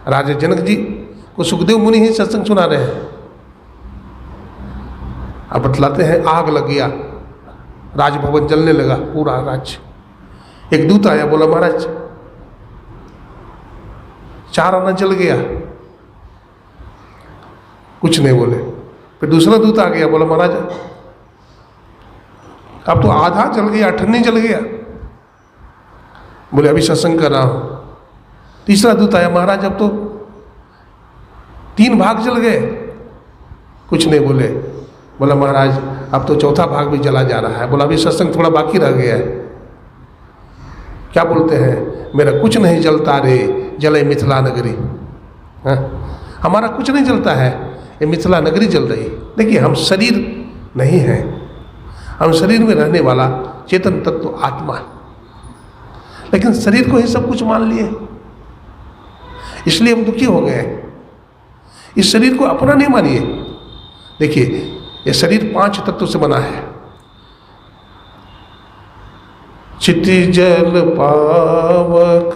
राजा जनक जी को सुखदेव मुनि ही सत्संग सुना रहे हैं। अब बतलाते हैं, आग लग गया, राजभवन जलने लगा, पूरा राज्य। एक दूत आया, बोला महाराज 4 आना जल गया, कुछ नहीं बोले। फिर दूसरा दूत आ गया, बोला महाराज अब तो आधा जल गया, 8 जल गया। बोले अभी सत्संग कर रहा हूं। तीसरा दूत आया, महाराज अब तो 3 भाग जल गए, कुछ नहीं बोले। बोला महाराज अब तो 4था भाग भी जला जा रहा है। बोला अभी सत्संग थोड़ा बाकी रह गया है। क्या बोलते हैं, मेरा कुछ नहीं जलता रे जले मिथिला नगरी। हाँ? हमारा कुछ नहीं जलता है, ये मिथिला नगरी जल रही। देखिए हम शरीर नहीं है, हम शरीर में रहने वाला चेतन तत्व आत्मा है, लेकिन शरीर को ही सब कुछ मान लिए, इसलिए हम दुखी हो गए। इस शरीर को अपना नहीं मानिए। देखिए ये शरीर 5 तत्व से बना है। चिति जल पावक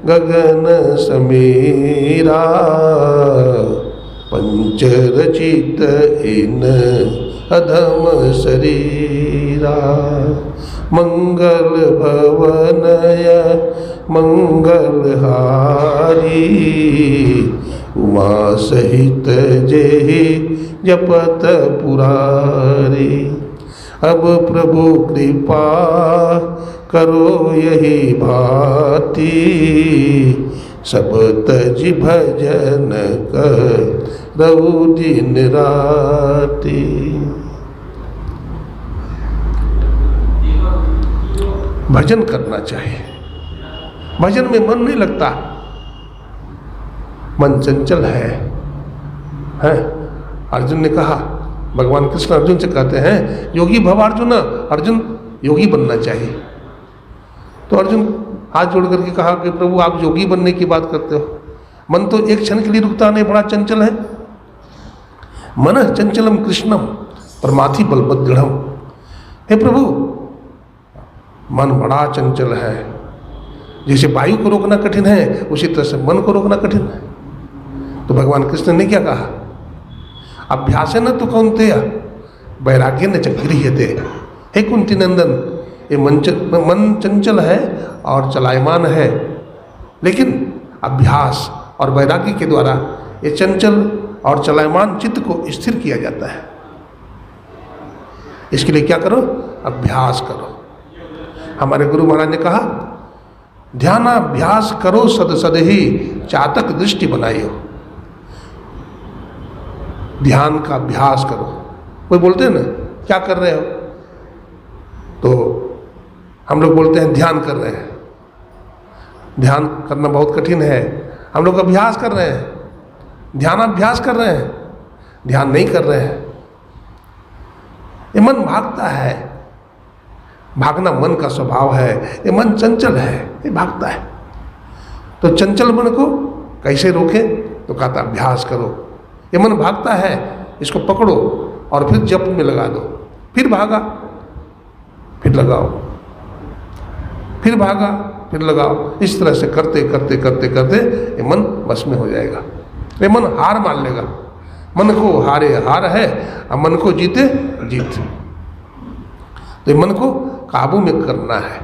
गगन समीरा, पंचरचित इन अधम शरीरा। मंगल भवनय मंगलहारी, उमा सहित जेहि जपत पुरारी। अब प्रभु कृपा करो यही भांति, सब तज भजन करऊ दिन राति। भजन करना चाहिए। भजन में मन नहीं लगता, मन चंचल है। अर्जुन ने कहा, भगवान कृष्ण अर्जुन से कहते हैं योगी भव अर्जुन, अर्जुन योगी बनना चाहिए। तो अर्जुन हाथ जोड़ करके कहा कि प्रभु आप योगी बनने की बात करते हो, मन तो एक क्षण के लिए रुकता नहीं, बड़ा चंचल है। मनः चंचलम कृष्णम परमाथि बलवदृढ़म। हे प्रभु मन बड़ा चंचल है, जैसे वायु को रोकना कठिन है उसी तरह से मन को रोकना कठिन है। तो भगवान कृष्ण ने क्या कहा, अभ्यास न तो कौन्तेय वैराग्य न च गृह्यते। हे कुंती नंदन, ये मन चंचल है और चलायमान है, लेकिन अभ्यास और वैराग्य के द्वारा ये चंचल और चलायमान चित्त को स्थिर किया जाता है। इसके लिए क्या करो, अभ्यास करो। हमारे गुरु महाराज ने कहा ध्यानाभ्यास करो सद सद ही चातक दृष्टि बनाइयो। ध्यान का अभ्यास करो। कोई बोलते हैं ना क्या कर रहे हो, तो हम लोग बोलते हैं ध्यान कर रहे हैं। ध्यान करना बहुत कठिन है, हम लोग अभ्यास कर रहे हैं, ध्यानाभ्यास कर रहे हैं, ध्यान नहीं कर रहे हैं। ये मन भागता है, भागना मन का स्वभाव है। ये मन चंचल है, ये भागता है। तो चंचल मन को कैसे रोके, तो कहता अभ्यास करो। ये मन भागता है, इसको पकड़ो और फिर जप में लगा दो, फिर भागा फिर लगाओ, फिर भागा फिर लगाओ। इस तरह से करते करते करते करते ये मन बस में हो जाएगा। ये मन हार मान लेगा। मन को हारे हार है और मन को जीते जीत। तो ये मन को काबू में करना है।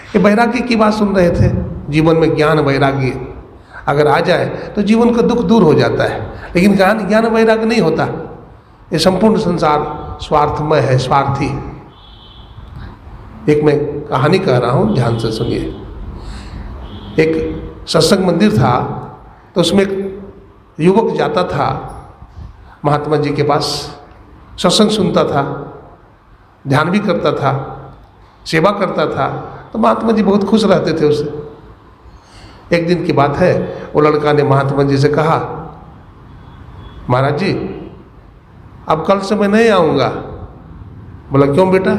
ये वैराग्य की बात सुन रहे थे। जीवन में ज्ञान वैराग्य अगर आ जाए तो जीवन का दुख दूर हो जाता है, लेकिन ज्ञान वैराग्य नहीं होता। ये संपूर्ण संसार स्वार्थमय है, स्वार्थी। एक मैं कहानी कह रहा हूँ, ध्यान से सुनिए। एक सत्संग मंदिर था, तो उसमें एक युवक जाता था महात्मा जी के पास, सत्संग सुनता था, ध्यान भी करता था, सेवा करता था। तो महात्मा जी बहुत खुश रहते थे उससे। एक दिन की बात है, वो लड़का ने महात्मा जी से कहा, महाराज जी अब कल से मैं नहीं आऊँगा। बोला क्यों बेटा?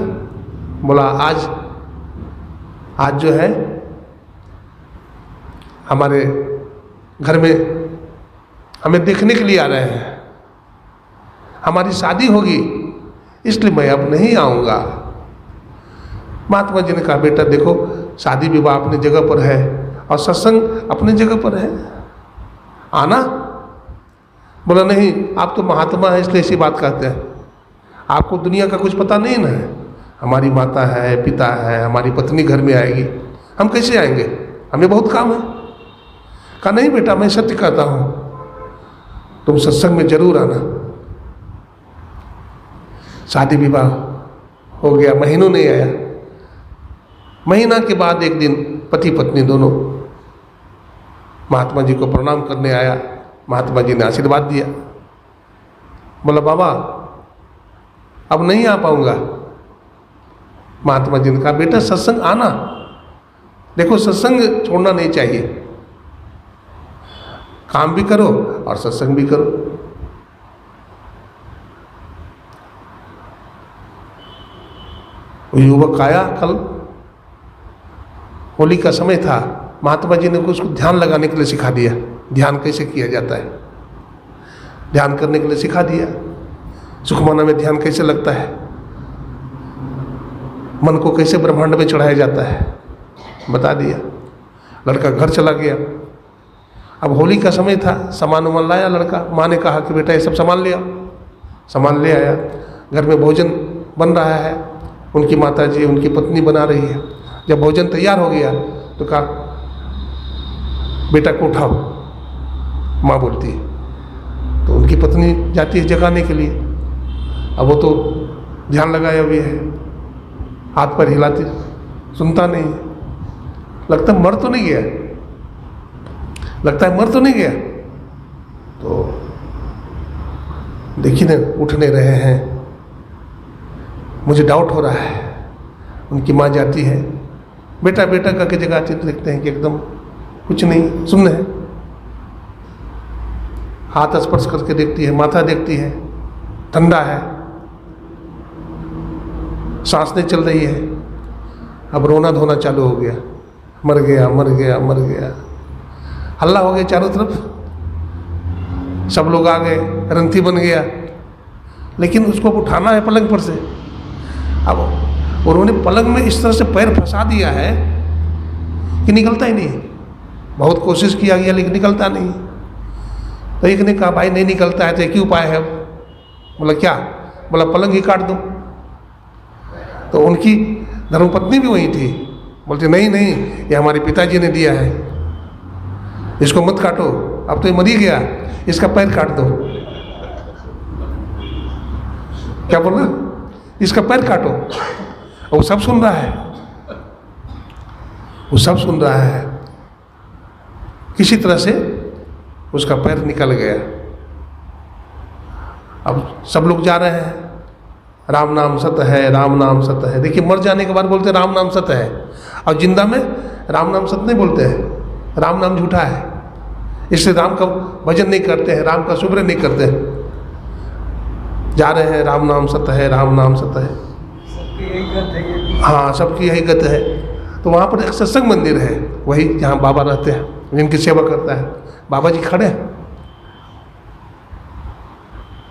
बोला आज जो है हमारे घर में हमें देखने के लिए आ रहे हैं, हमारी शादी होगी, इसलिए मैं अब नहीं आऊँगा। महात्मा जी ने कहा बेटा देखो, शादी विवाह अपनी जगह पर है और सत्संग अपनी जगह पर है, आना। बोला नहीं, आप तो महात्मा हैं इसलिए ऐसी बात कहते हैं, आपको दुनिया का कुछ पता नहीं ना है। हमारी माता है, पिता है, हमारी पत्नी घर में आएगी, हम कैसे आएंगे, हमें बहुत काम है। कहा नहीं बेटा, मैं सत्य कहता हूँ, तुम सत्संग में जरूर आना। शादी विवाह हो गया, महीनों नहीं आया। महीना के बाद एक दिन पति पत्नी दोनों महात्मा जी को प्रणाम करने आया। महात्मा जी ने आशीर्वाद दिया। बोला बाबा अब नहीं आ पाऊंगा। महात्मा जी ने कहा बेटा सत्संग आना, देखो सत्संग छोड़ना नहीं चाहिए, काम भी करो और सत्संग भी करो। वो युवक आया, कल होली का समय था, महात्मा जी ने उसको ध्यान लगाने के लिए सिखा दिया, ध्यान कैसे किया जाता है, ध्यान करने के लिए सिखा दिया। सुखमना में ध्यान कैसे लगता है, मन को कैसे ब्रह्मांड में चढ़ाया जाता है, बता दिया। लड़का घर चला गया। अब होली का समय था, सामान वामान लाया लड़का। माँ ने कहा कि बेटा ये सब सामान ले आओ। सामान ले आया। घर में भोजन बन रहा है, उनकी माता जी, उनकी पत्नी बना रही है। जब भोजन तैयार हो गया तो कहा बेटा को उठाओ, माँ बोलती है। तो उनकी पत्नी जाती है जगाने के लिए। अब वो तो ध्यान लगाया हुए है, हाथ पर हिलाती, सुनता नहीं। लगता है मर तो नहीं गया, लगता है मर तो नहीं गया। तो देखिए ना, उठ नहीं रहे हैं, मुझे डाउट हो रहा है। उनकी माँ जाती है, बेटा बेटा करके जगाती, तो देखते हैं कि एकदम कुछ नहीं, सुन्न है। हाथ स्पर्श करके देखती है, माथा देखती है, ठंडा है, सांस नहीं चल रही है। अब रोना धोना चालू हो गया, मर गया मर गया मर गया। हल्ला हो गया चारों तरफ, सब लोग आ गए, रंथी बन गया। लेकिन उसको उठाना है पलंग पर से। अब उन्होंने पलंग में इस तरह से पैर फंसा दिया है कि निकलता ही नहीं। बहुत कोशिश किया गया लेकिन निकलता नहीं। तो एक ने कहा भाई नहीं निकलता है तो एक ही उपाय है। बोला क्या? बोला पलंग ही काट दो। तो उनकी धर्मपत्नी भी वहीं थी, बोलते नहीं नहीं, ये हमारे पिताजी ने दिया है, इसको मत काटो, अब तो ये मर ही गया, इसका पैर काट दो। क्या बोल रहे? इसका पैर काटो। और वो सब सुन रहा है, वो सब सुन रहा है। किसी तरह से उसका पैर निकल गया। अब सब लोग जा रहे हैं, राम नाम सत्य है, राम नाम सत्य है। देखिए मर जाने के बाद बोलते हैं राम नाम सत्य है, और जिंदा में राम नाम सत्य नहीं बोलते हैं, राम नाम झूठा है। इससे राम का भजन नहीं करते हैं, राम का सुमिरन नहीं करते हैं। जा रहे हैं, राम नाम सत्य है, राम नाम सत्य है। हाँ, सबकी यही गत है। तो वहाँ पर एक सत्संग मंदिर है, वही जहाँ बाबा रहते हैं, जिनकी सेवा करता है। बाबा जी खड़े।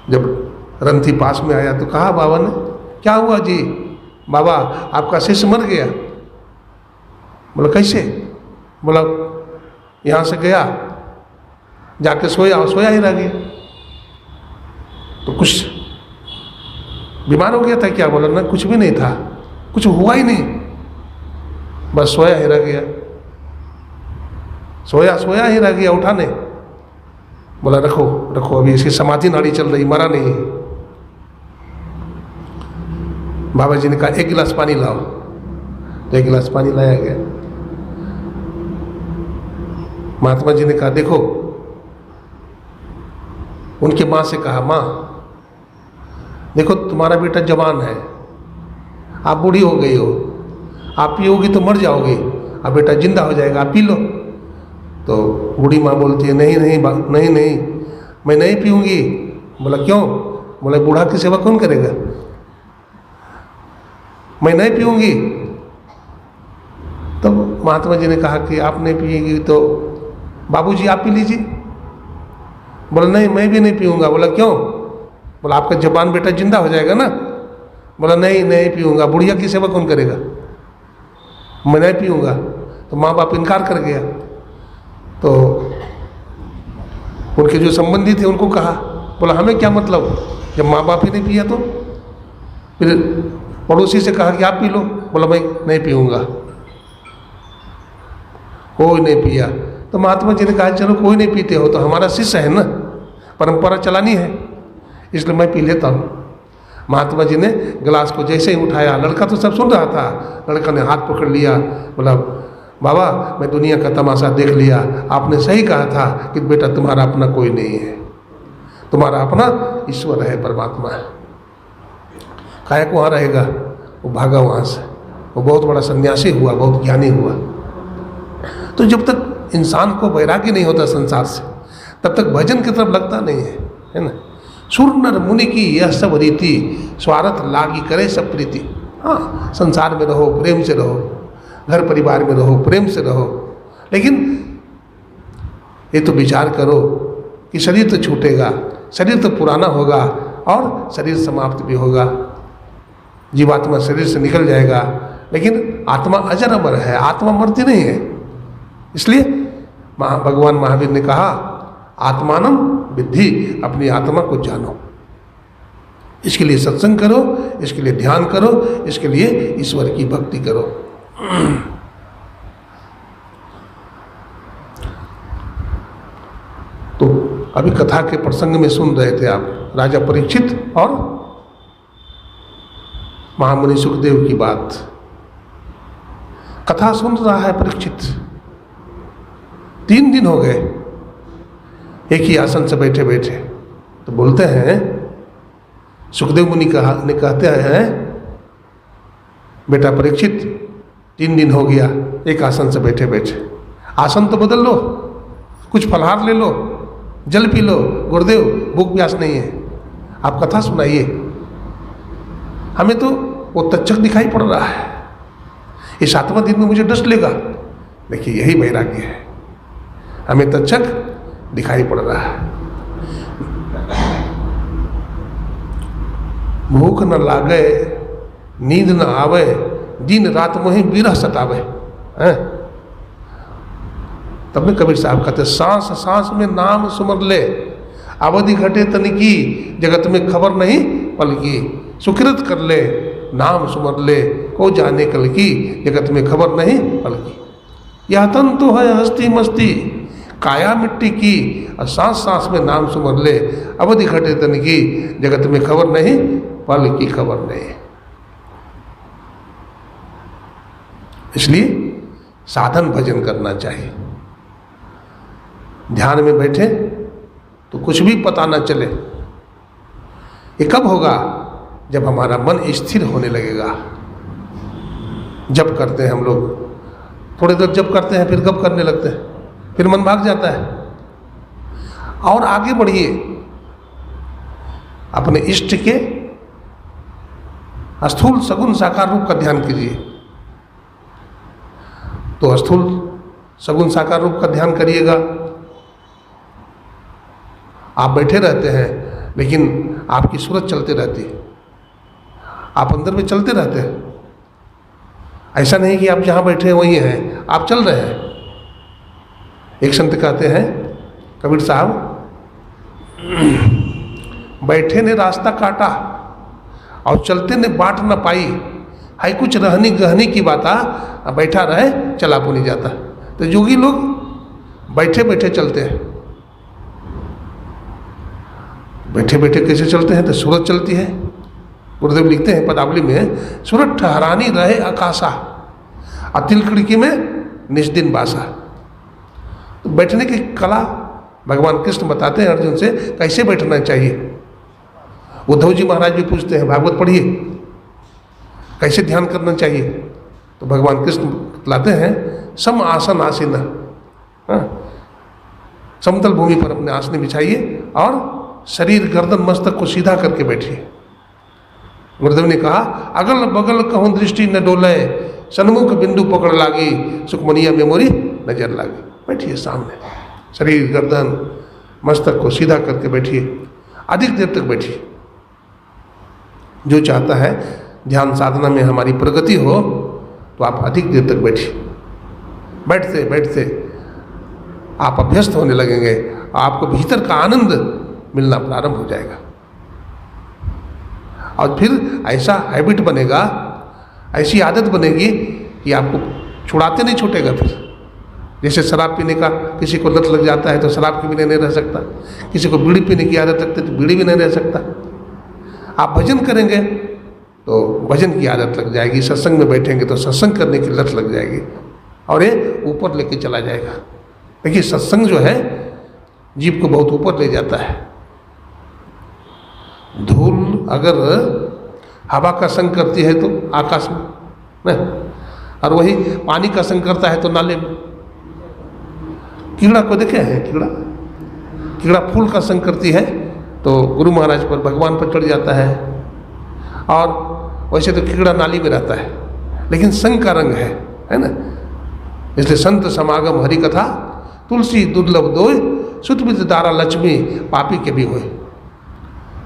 जब रंथी पास में आया तो कहा बाबा ने, क्या हुआ जी? बाबा आपका शिष्य मर गया। बोला कैसे? बोला यहाँ से गया, जाके सोया और सोया ही रह गया। तो कुछ बीमार हो गया था क्या? बोला ना, कुछ भी नहीं था, कुछ हुआ ही नहीं, बस सोया ही रह गया, सोया सोया ही रह गया, उठा नहीं। बोला रखो रखो, अभी इसकी समाधि नाड़ी चल रही, मरा नहीं। बाबा जी ने कहा एक गिलास पानी लाओ। तो एक गिलास पानी लाया गया। महात्मा जी ने कहा देखो, उनकी माँ से कहा माँ देखो तुम्हारा बेटा जवान है, आप बूढ़ी हो गई हो, आप पियोगी तो मर जाओगी, अब बेटा जिंदा हो जाएगा, आप पी लो। तो बूढ़ी माँ बोलती है नहीं नहीं नहीं नहीं, मैं नहीं पीऊँगी। बोला क्यों? बोला बूढ़ा की सेवा कौन करेगा, मैं नहीं पीऊँगी। तो महात्मा जी ने कहा कि आप नहीं पिएगी तो बाबूजी आप पी लीजिए। बोला नहीं मैं भी नहीं पीऊँगा। बोला क्यों? बोला आपका जवान बेटा जिंदा हो जाएगा ना। बोला नहीं नहीं पीऊँगा, बुढ़िया की सेवा कौन करेगा। मैं नहीं पीऊँगा। तो माँ बाप इनकार कर गया। तो उनके जो संबंधी थे उनको कहा, बोला हमें क्या मतलब, जब माँ बाप ही नहीं पिया तो। फिर पड़ोसी से कहा कि आप पी लो, बोला मैं नहीं पीऊँगा। कोई नहीं पिया। तो महात्मा जी ने कहा चलो कोई नहीं पीते हो तो हमारा शिष्य है ना, परंपरा चलानी है, इसलिए मैं पी लेता हूँ। महात्मा जी ने गिलास को जैसे ही उठाया, लड़का तो सब सुन रहा था, लड़का ने हाथ पकड़ लिया, बोला बाबा मैं दुनिया का तमाशा देख लिया, आपने सही कहा था कि बेटा तुम्हारा अपना कोई नहीं है, तुम्हारा अपना ईश्वर है, परमात्मा है। कायक वहाँ रहेगा, वो भागा वहाँ से। वो बहुत बड़ा सन्यासी हुआ, बहुत ज्ञानी हुआ। तो जब तक इंसान को वैराग्य नहीं होता संसार से, तब तक भजन की तरफ लगता नहीं है ना। सुर नर मुनि की यह सब रीति, स्वार्थ लागी करे सब प्रीति। हाँ, संसार में रहो, प्रेम से रहो, घर परिवार में रहो, प्रेम से रहो, लेकिन ये तो विचार करो कि शरीर तो छूटेगा, शरीर तो पुराना होगा और शरीर समाप्त भी होगा। जीवात्मा शरीर से निकल जाएगा, लेकिन आत्मा अजर अमर है, आत्मा मरती नहीं है। इसलिए भगवान महावीर ने कहा आत्मानम विद्धि, अपनी आत्मा को जानो। इसके लिए सत्संग करो, इसके लिए ध्यान करो, इसके लिए ईश्वर की भक्ति करो। तो अभी कथा के प्रसंग में सुन रहे थे आप राजा परीक्षित और महामुनि सुखदेव की बात। कथा सुन रहा है परीक्षित। 3 दिन हो गए एक ही आसन से बैठे बैठे। तो बोलते हैं, सुखदेव मुनि कहते हैं, बेटा परीक्षित 3 दिन हो गया एक आसन से बैठे बैठे, आसन तो बदल लो, कुछ फलहार ले लो, जल पी लो, गुरुदेव भूख प्यास नहीं है, आप कथा सुनाइए। हमें तो वो तक्षक दिखाई पड़ रहा है, इस 7वां दिन में मुझे डस्ट लेगा। देखिए यही वैराग्य है, हमें तक्षक दिखाई पड़ रहा है। भूख न लागे, नींद न आवे, दिन रात मोहि बिरह सतावे हैं। तब में कबीर साहब कहते, सांस सांस में नाम सुमर ले, अवधि घटे तनिकी, जगत में खबर नहीं पल की। सुकृत कर ले, नाम सुमर ले, को जाने कल की, जगत में खबर नहीं पल की। यह तन तो है हस्ती मस्ती, काया मिट्टी की, और सांस सांस में नाम सुमर ले, अवधि घटे तनिकी, जगत में खबर नहीं पल की खबर नहीं। इसलिए साधन भजन करना चाहिए। ध्यान में बैठे तो कुछ भी पता न चले। ये कब होगा? जब हमारा मन स्थिर होने लगेगा। जब करते हैं हम लोग, थोड़ी देर जब करते हैं, फिर गप करने लगते हैं, फिर मन भाग जाता है। और आगे बढ़िए, अपने इष्ट के स्थूल सगुण साकार रूप का ध्यान कीजिए। तो स्थूल सगुण साकार रूप का ध्यान करिएगा। आप बैठे रहते हैं, लेकिन आपकी सूरत चलते रहती है, आप अंदर में चलते रहते हैं। ऐसा नहीं कि आप जहाँ बैठे हैं वही हैं, आप चल रहे हैं। एक संत कहते हैं, कबीर साहब, बैठे ने रास्ता काटा और चलते ने बाट न पाई, हाई कुछ रहनी गहनी की बाता, बैठा रहे चला पुनी जाता। तो योगी लोग बैठे बैठे चलते हैं। बैठे बैठे कैसे चलते हैं? तो सूरत चलती है। गुरुदेव लिखते हैं पदावली में, सूरत ठहरानी रहे आकाशा, अतिल खिड़की में निष्दिन बासा। तो बैठने की कला भगवान कृष्ण बताते हैं अर्जुन से कैसे बैठना चाहिए। उद्धव जी महाराज भी पूछते हैं, भागवत पढ़िए, कैसे ध्यान करना चाहिए। तो भगवान कृष्ण बतलाते हैं, सम आसन आसीन, समतल भूमि पर अपने आसन बिछाइए और शरीर गर्दन मस्तक को सीधा करके बैठिए। गुरुदेव ने कहा, अगल बगल कहूँ दृष्टि न डोले, सन्मुख बिंदु पकड़ लागी, सुखमनिया मेमोरी नजर लागी। बैठिए सामने, शरीर गर्दन मस्तक को सीधा करके बैठिए, अधिक देर तक बैठिए। जो चाहता है ध्यान साधना में हमारी प्रगति हो, तो आप अधिक देर तक बैठिए। बैठते बैठते आप अभ्यस्त होने लगेंगे, आपको भीतर का आनंद मिलना प्रारंभ हो जाएगा और फिर ऐसा हैबिट बनेगा, ऐसी आदत बनेगी कि आपको छुड़ाते नहीं छूटेगा। फिर जैसे शराब पीने का किसी को लत लग जाता है तो शराब के बिना नहीं रह सकता, किसी को बीड़ी पीने की आदत लगती है तो बीड़ी भी नहीं रह सकता। आप भजन करेंगे तो भजन की आदत लग जाएगी, सत्संग में बैठेंगे तो सत्संग करने की लत लग जाएगी और ये ऊपर लेके चला जाएगा। देखिए सत्संग जो है जीव को बहुत ऊपर ले जाता है। धूल अगर हवा का संग करती है तो आकाश में नहीं, और वही पानी का संग करता है तो नाले में। कीड़ा को देखे हैं, कीड़ा फूल का संग करती है तो गुरु महाराज पर, भगवान पर चढ़ जाता है, और वैसे तो कीड़ा नाली में रहता है, लेकिन संग का रंग है ना। इसलिए संत समागम हरि कथा, तुलसी दुर्लभ दोय, सुत विद दारा लक्ष्मी, पापी के भी होए।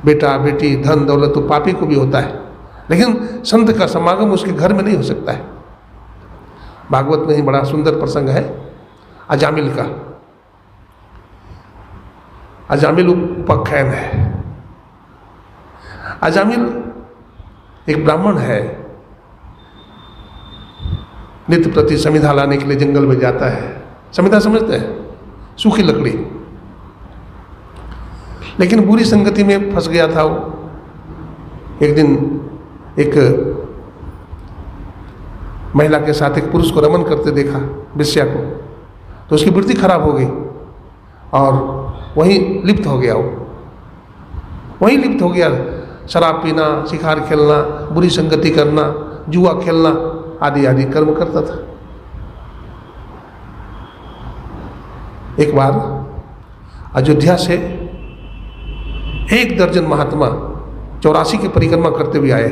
बेटा बेटी धन दौलत तो पापी को भी होता है, लेकिन संत का समागम उसके घर में नहीं हो सकता है। भागवत में ही बड़ा सुंदर प्रसंग है अजामिल का। अजामिल उपाख्यान है। अजामिल एक ब्राह्मण है, नित्य प्रति समिधा लाने के लिए जंगल में जाता है। समिधा समझते हैं, सूखी लकड़ी। लेकिन बुरी संगति में फंस गया था वो। एक दिन एक महिला के साथ एक पुरुष को रमन करते देखा, वेश्या को, तो उसकी वृत्ति खराब हो गई और वहीं लिप्त हो गया वो। वहीं लिप्त हो गया, शराब पीना, शिकार खेलना, बुरी संगति करना, जुआ खेलना आदि आदि कर्म करता था। एक बार अयोध्या से 1 दर्जन महात्मा 84 की परिक्रमा करते हुए आए।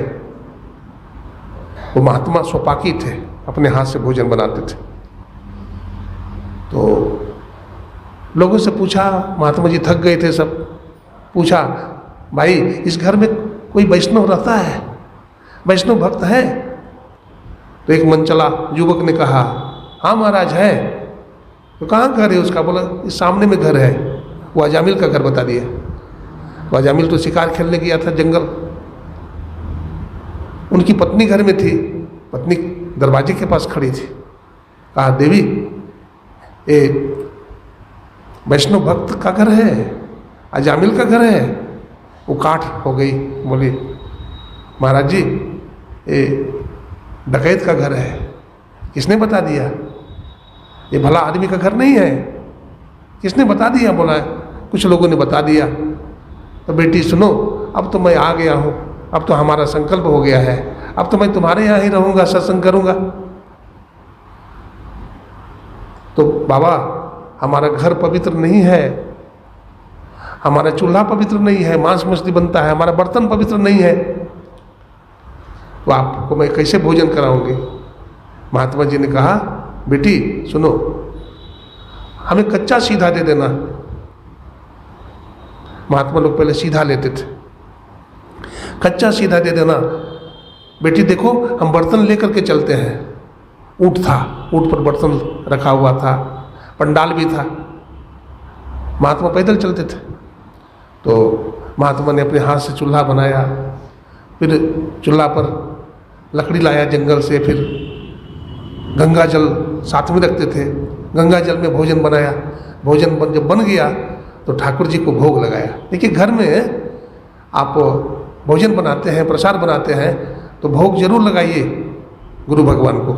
वो महात्मा स्वपाकी थे, अपने हाथ से भोजन बनाते थे। तो लोगों से पूछा, महात्मा जी थक गए थे सब, पूछा भाई इस घर में कोई वैष्णव रहता है, वैष्णव भक्त है? तो एक मनचला युवक ने कहा हाँ महाराज है। तो कहाँ घर है उसका? बोला इस सामने में घर है। वो अजामिल का घर बता दिया। वो अजामिल तो शिकार खेलने गया था जंगल, उनकी पत्नी घर में थी, पत्नी दरवाजे के पास खड़ी थी। कहा देवी ये वैष्णव भक्त का घर है, अजामिल का घर है। वो काठ हो गई, बोली महाराज जी ये डकैत का घर है। किसने बता दिया? ये भला आदमी का घर नहीं है। किसने बता दिया? बोला कुछ लोगों ने बता दिया। तो बेटी सुनो, अब तो मैं आ गया हूँ, अब तो हमारा संकल्प हो गया है, अब तो मैं तुम्हारे यहाँ ही रहूँगा, सत्संग करूँगा। तो बाबा हमारा घर पवित्र नहीं है, हमारा चूल्हा पवित्र नहीं है, मांस मछली बनता है, हमारा बर्तन पवित्र नहीं है, तो आपको मैं कैसे भोजन कराऊंगी? महात्मा जी ने कहा बेटी सुनो, हमें कच्चा सीधा दे देना। महात्मा लोग पहले सीधा लेते थे, कच्चा सीधा दे देना। बेटी देखो हम बर्तन लेकर के चलते हैं। ऊँट था, ऊँट पर बर्तन रखा हुआ था, पंडाल भी था। महात्मा पैदल चलते थे। तो महात्मा ने अपने हाथ से चूल्हा बनाया, फिर चूल्हा पर लकड़ी लाया जंगल से, फिर गंगा जल साथ में रखते थे, गंगा जल में भोजन बनाया। भोजन जब बन गया तो ठाकुर जी को भोग लगाया। देखिए घर में आप भोजन बनाते हैं, प्रसाद बनाते हैं, तो भोग जरूर लगाइए गुरु भगवान को,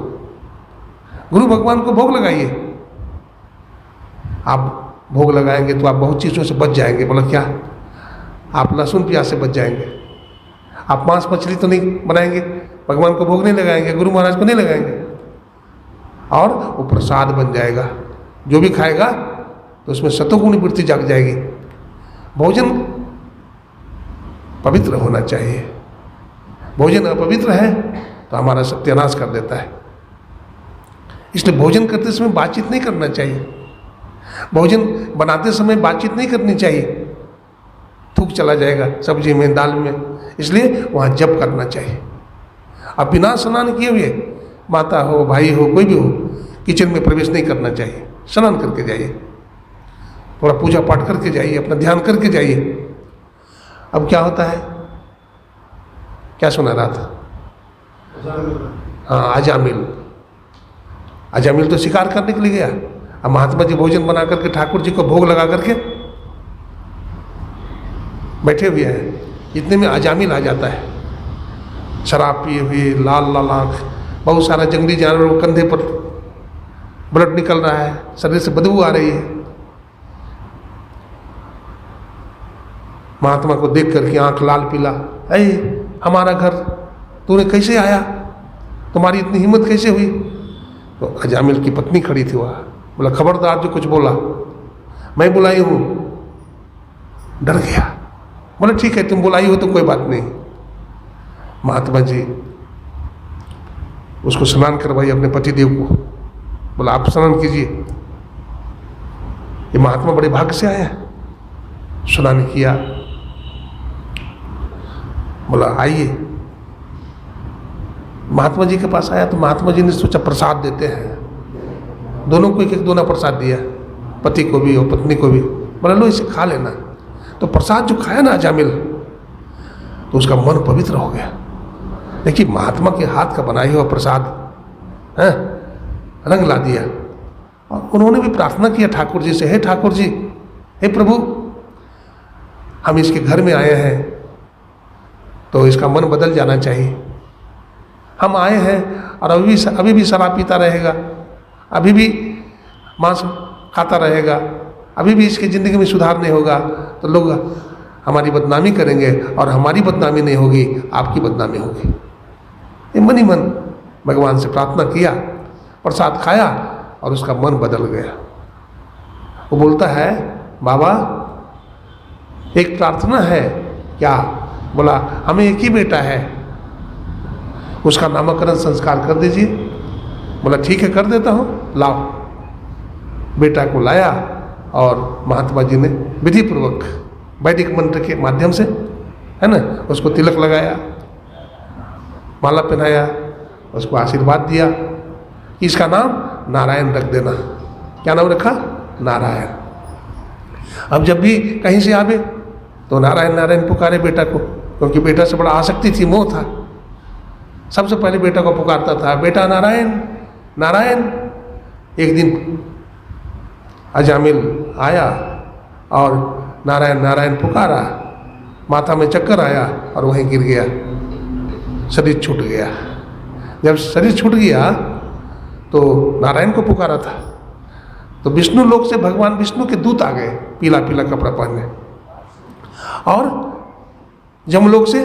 गुरु भगवान को भोग लगाइए। आप भोग लगाएंगे तो आप बहुत चीज़ों से बच जाएंगे। बोला क्या? आप लहसुन प्याज से बच जाएंगे। आप मांस मछली तो नहीं बनाएंगे, भगवान को भोग नहीं लगाएंगे, गुरु महाराज को नहीं लगाएंगे, और वो प्रसाद बन जाएगा। जो भी खाएगा तो उसमें सतोगुणी वृत्ति जाग जाएगी। भोजन पवित्र होना चाहिए। भोजन अपवित्र है तो हमारा सत्यानाश कर देता है। इसलिए भोजन करते समय बातचीत नहीं करना चाहिए, भोजन बनाते समय बातचीत नहीं करनी चाहिए। थूक चला जाएगा सब्जी में, दाल में, इसलिए वहाँ जप करना चाहिए। अब बिना स्नान किए हुए माता हो, भाई हो, कोई भी हो, किचन में प्रवेश नहीं करना चाहिए। स्नान करके जाइए, थोड़ा पूजा पाठ करके जाइए, अपना ध्यान करके जाइए। अब क्या होता है, क्या सुना रहा था? हाँ, अजामिल तो शिकार करने के लिए गया। अब महात्मा जी भोजन बना करके ठाकुर जी को भोग लगा करके बैठे हुए हैं, इतने में अजामिल आ जाता है, शराब पिए हुए, लाल लाल आँख, बहुत सारा जंगली जानवर वो कंधे पर ब्लड निकल रहा है, शरीर से बदबू आ रही है। महात्मा को देख करके आँख लाल पीला, अरे हमारा घर तूने कैसे आया, तुम्हारी इतनी हिम्मत कैसे हुई? तो अजामिल की पत्नी खड़ी थी वहाँ, बोला खबरदार जो कुछ बोला, मैं बुलाई हूँ। डर गया, बोला ठीक है तुम बुलाई हो तो कोई बात नहीं। महात्मा जी उसको स्नान करवाई अपने पतिदेव को, बोला आप स्नान कीजिए। ये महात्मा बड़े भाग्य से आया, स्नान किया, बोला आइए। महात्मा जी के पास आया तो महात्मा जी ने सोचा प्रसाद देते हैं, दोनों को एक एक दोना प्रसाद दिया, पति को भी और पत्नी को भी। बोला लो इसे खा लेना। तो प्रसाद जो खाया ना अजामिल, तो उसका मन पवित्र हो गया। देखिए महात्मा के हाथ का बनाया हुआ प्रसाद रंग ला दिया। और उन्होंने भी प्रार्थना किया ठाकुर जी से, हे ठाकुर जी, हे प्रभु, हम इसके घर में आए हैं तो इसका मन बदल जाना चाहिए। हम आए हैं और अभी भी शराब पीता रहेगा, अभी भी मांस खाता रहेगा, अभी भी इसकी ज़िंदगी में सुधार नहीं होगा, तो लोग हमारी बदनामी करेंगे, और हमारी बदनामी नहीं होगी, आपकी बदनामी होगी। ये मन ही मन भगवान से प्रार्थना किया, प्रसाद खाया और उसका मन बदल गया। वो बोलता है बाबा एक प्रार्थना है क्या? बोला हमें एक ही बेटा है, उसका नामकरण संस्कार कर दीजिए। बोला ठीक है कर देता हूँ, लाओ। बेटा को लाया और महात्मा जी ने विधि पूर्वक वैदिक मंत्र के माध्यम से, है ना, उसको तिलक लगाया, माला पहनाया, उसको आशीर्वाद दिया कि इसका नाम नारायण रख देना। क्या नाम रखा? नारायण। अब जब भी कहीं से आवे तो नारायण नारायण पुकारे बेटा को, क्योंकि बेटा से बड़ा आसक्ति थी, मोह था। सबसे पहले बेटा को पुकारता था, बेटा नारायण नारायण। एक दिन अजामिल आया और नारायण नारायण पुकारा, माथा में चक्कर आया और वहीं गिर गया, शरीर छूट गया। जब शरीर छूट गया तो नारायण को पुकारा था, तो विष्णु लोक से भगवान विष्णु के दूत आ गए, पीला पीला कपड़ा पहने, और जमलोक से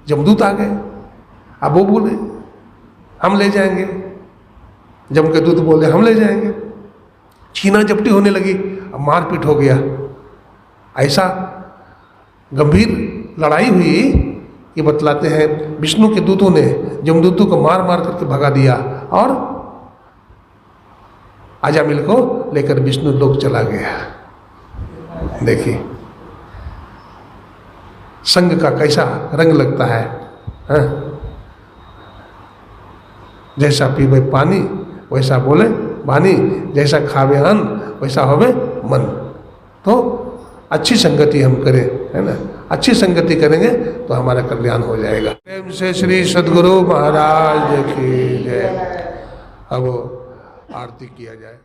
जमदूत आ गए। अब वो बोले हम ले जाएंगे, जम के दूत बोले हम ले जाएंगे। छीना झपटी होने लगी, अब मारपीट हो गया। ऐसा गंभीर लड़ाई हुई कि बतलाते हैं विष्णु के दूतों ने जमदूतों को मार मार करके भगा दिया, और अजामिल को लेकर विष्णु लोक चला गया। देखिए संग का कैसा रंग लगता है, हाँ? जैसा पीबे पानी वैसा बोले वाणी, जैसा खावे अन्न वैसा होवे मन। तो अच्छी संगति हम करें, है ना, अच्छी संगति करेंगे तो हमारा कल्याण हो जाएगा। प्रेम से श्री सद्गुरु महाराज की जय। अब आरती किया जाए।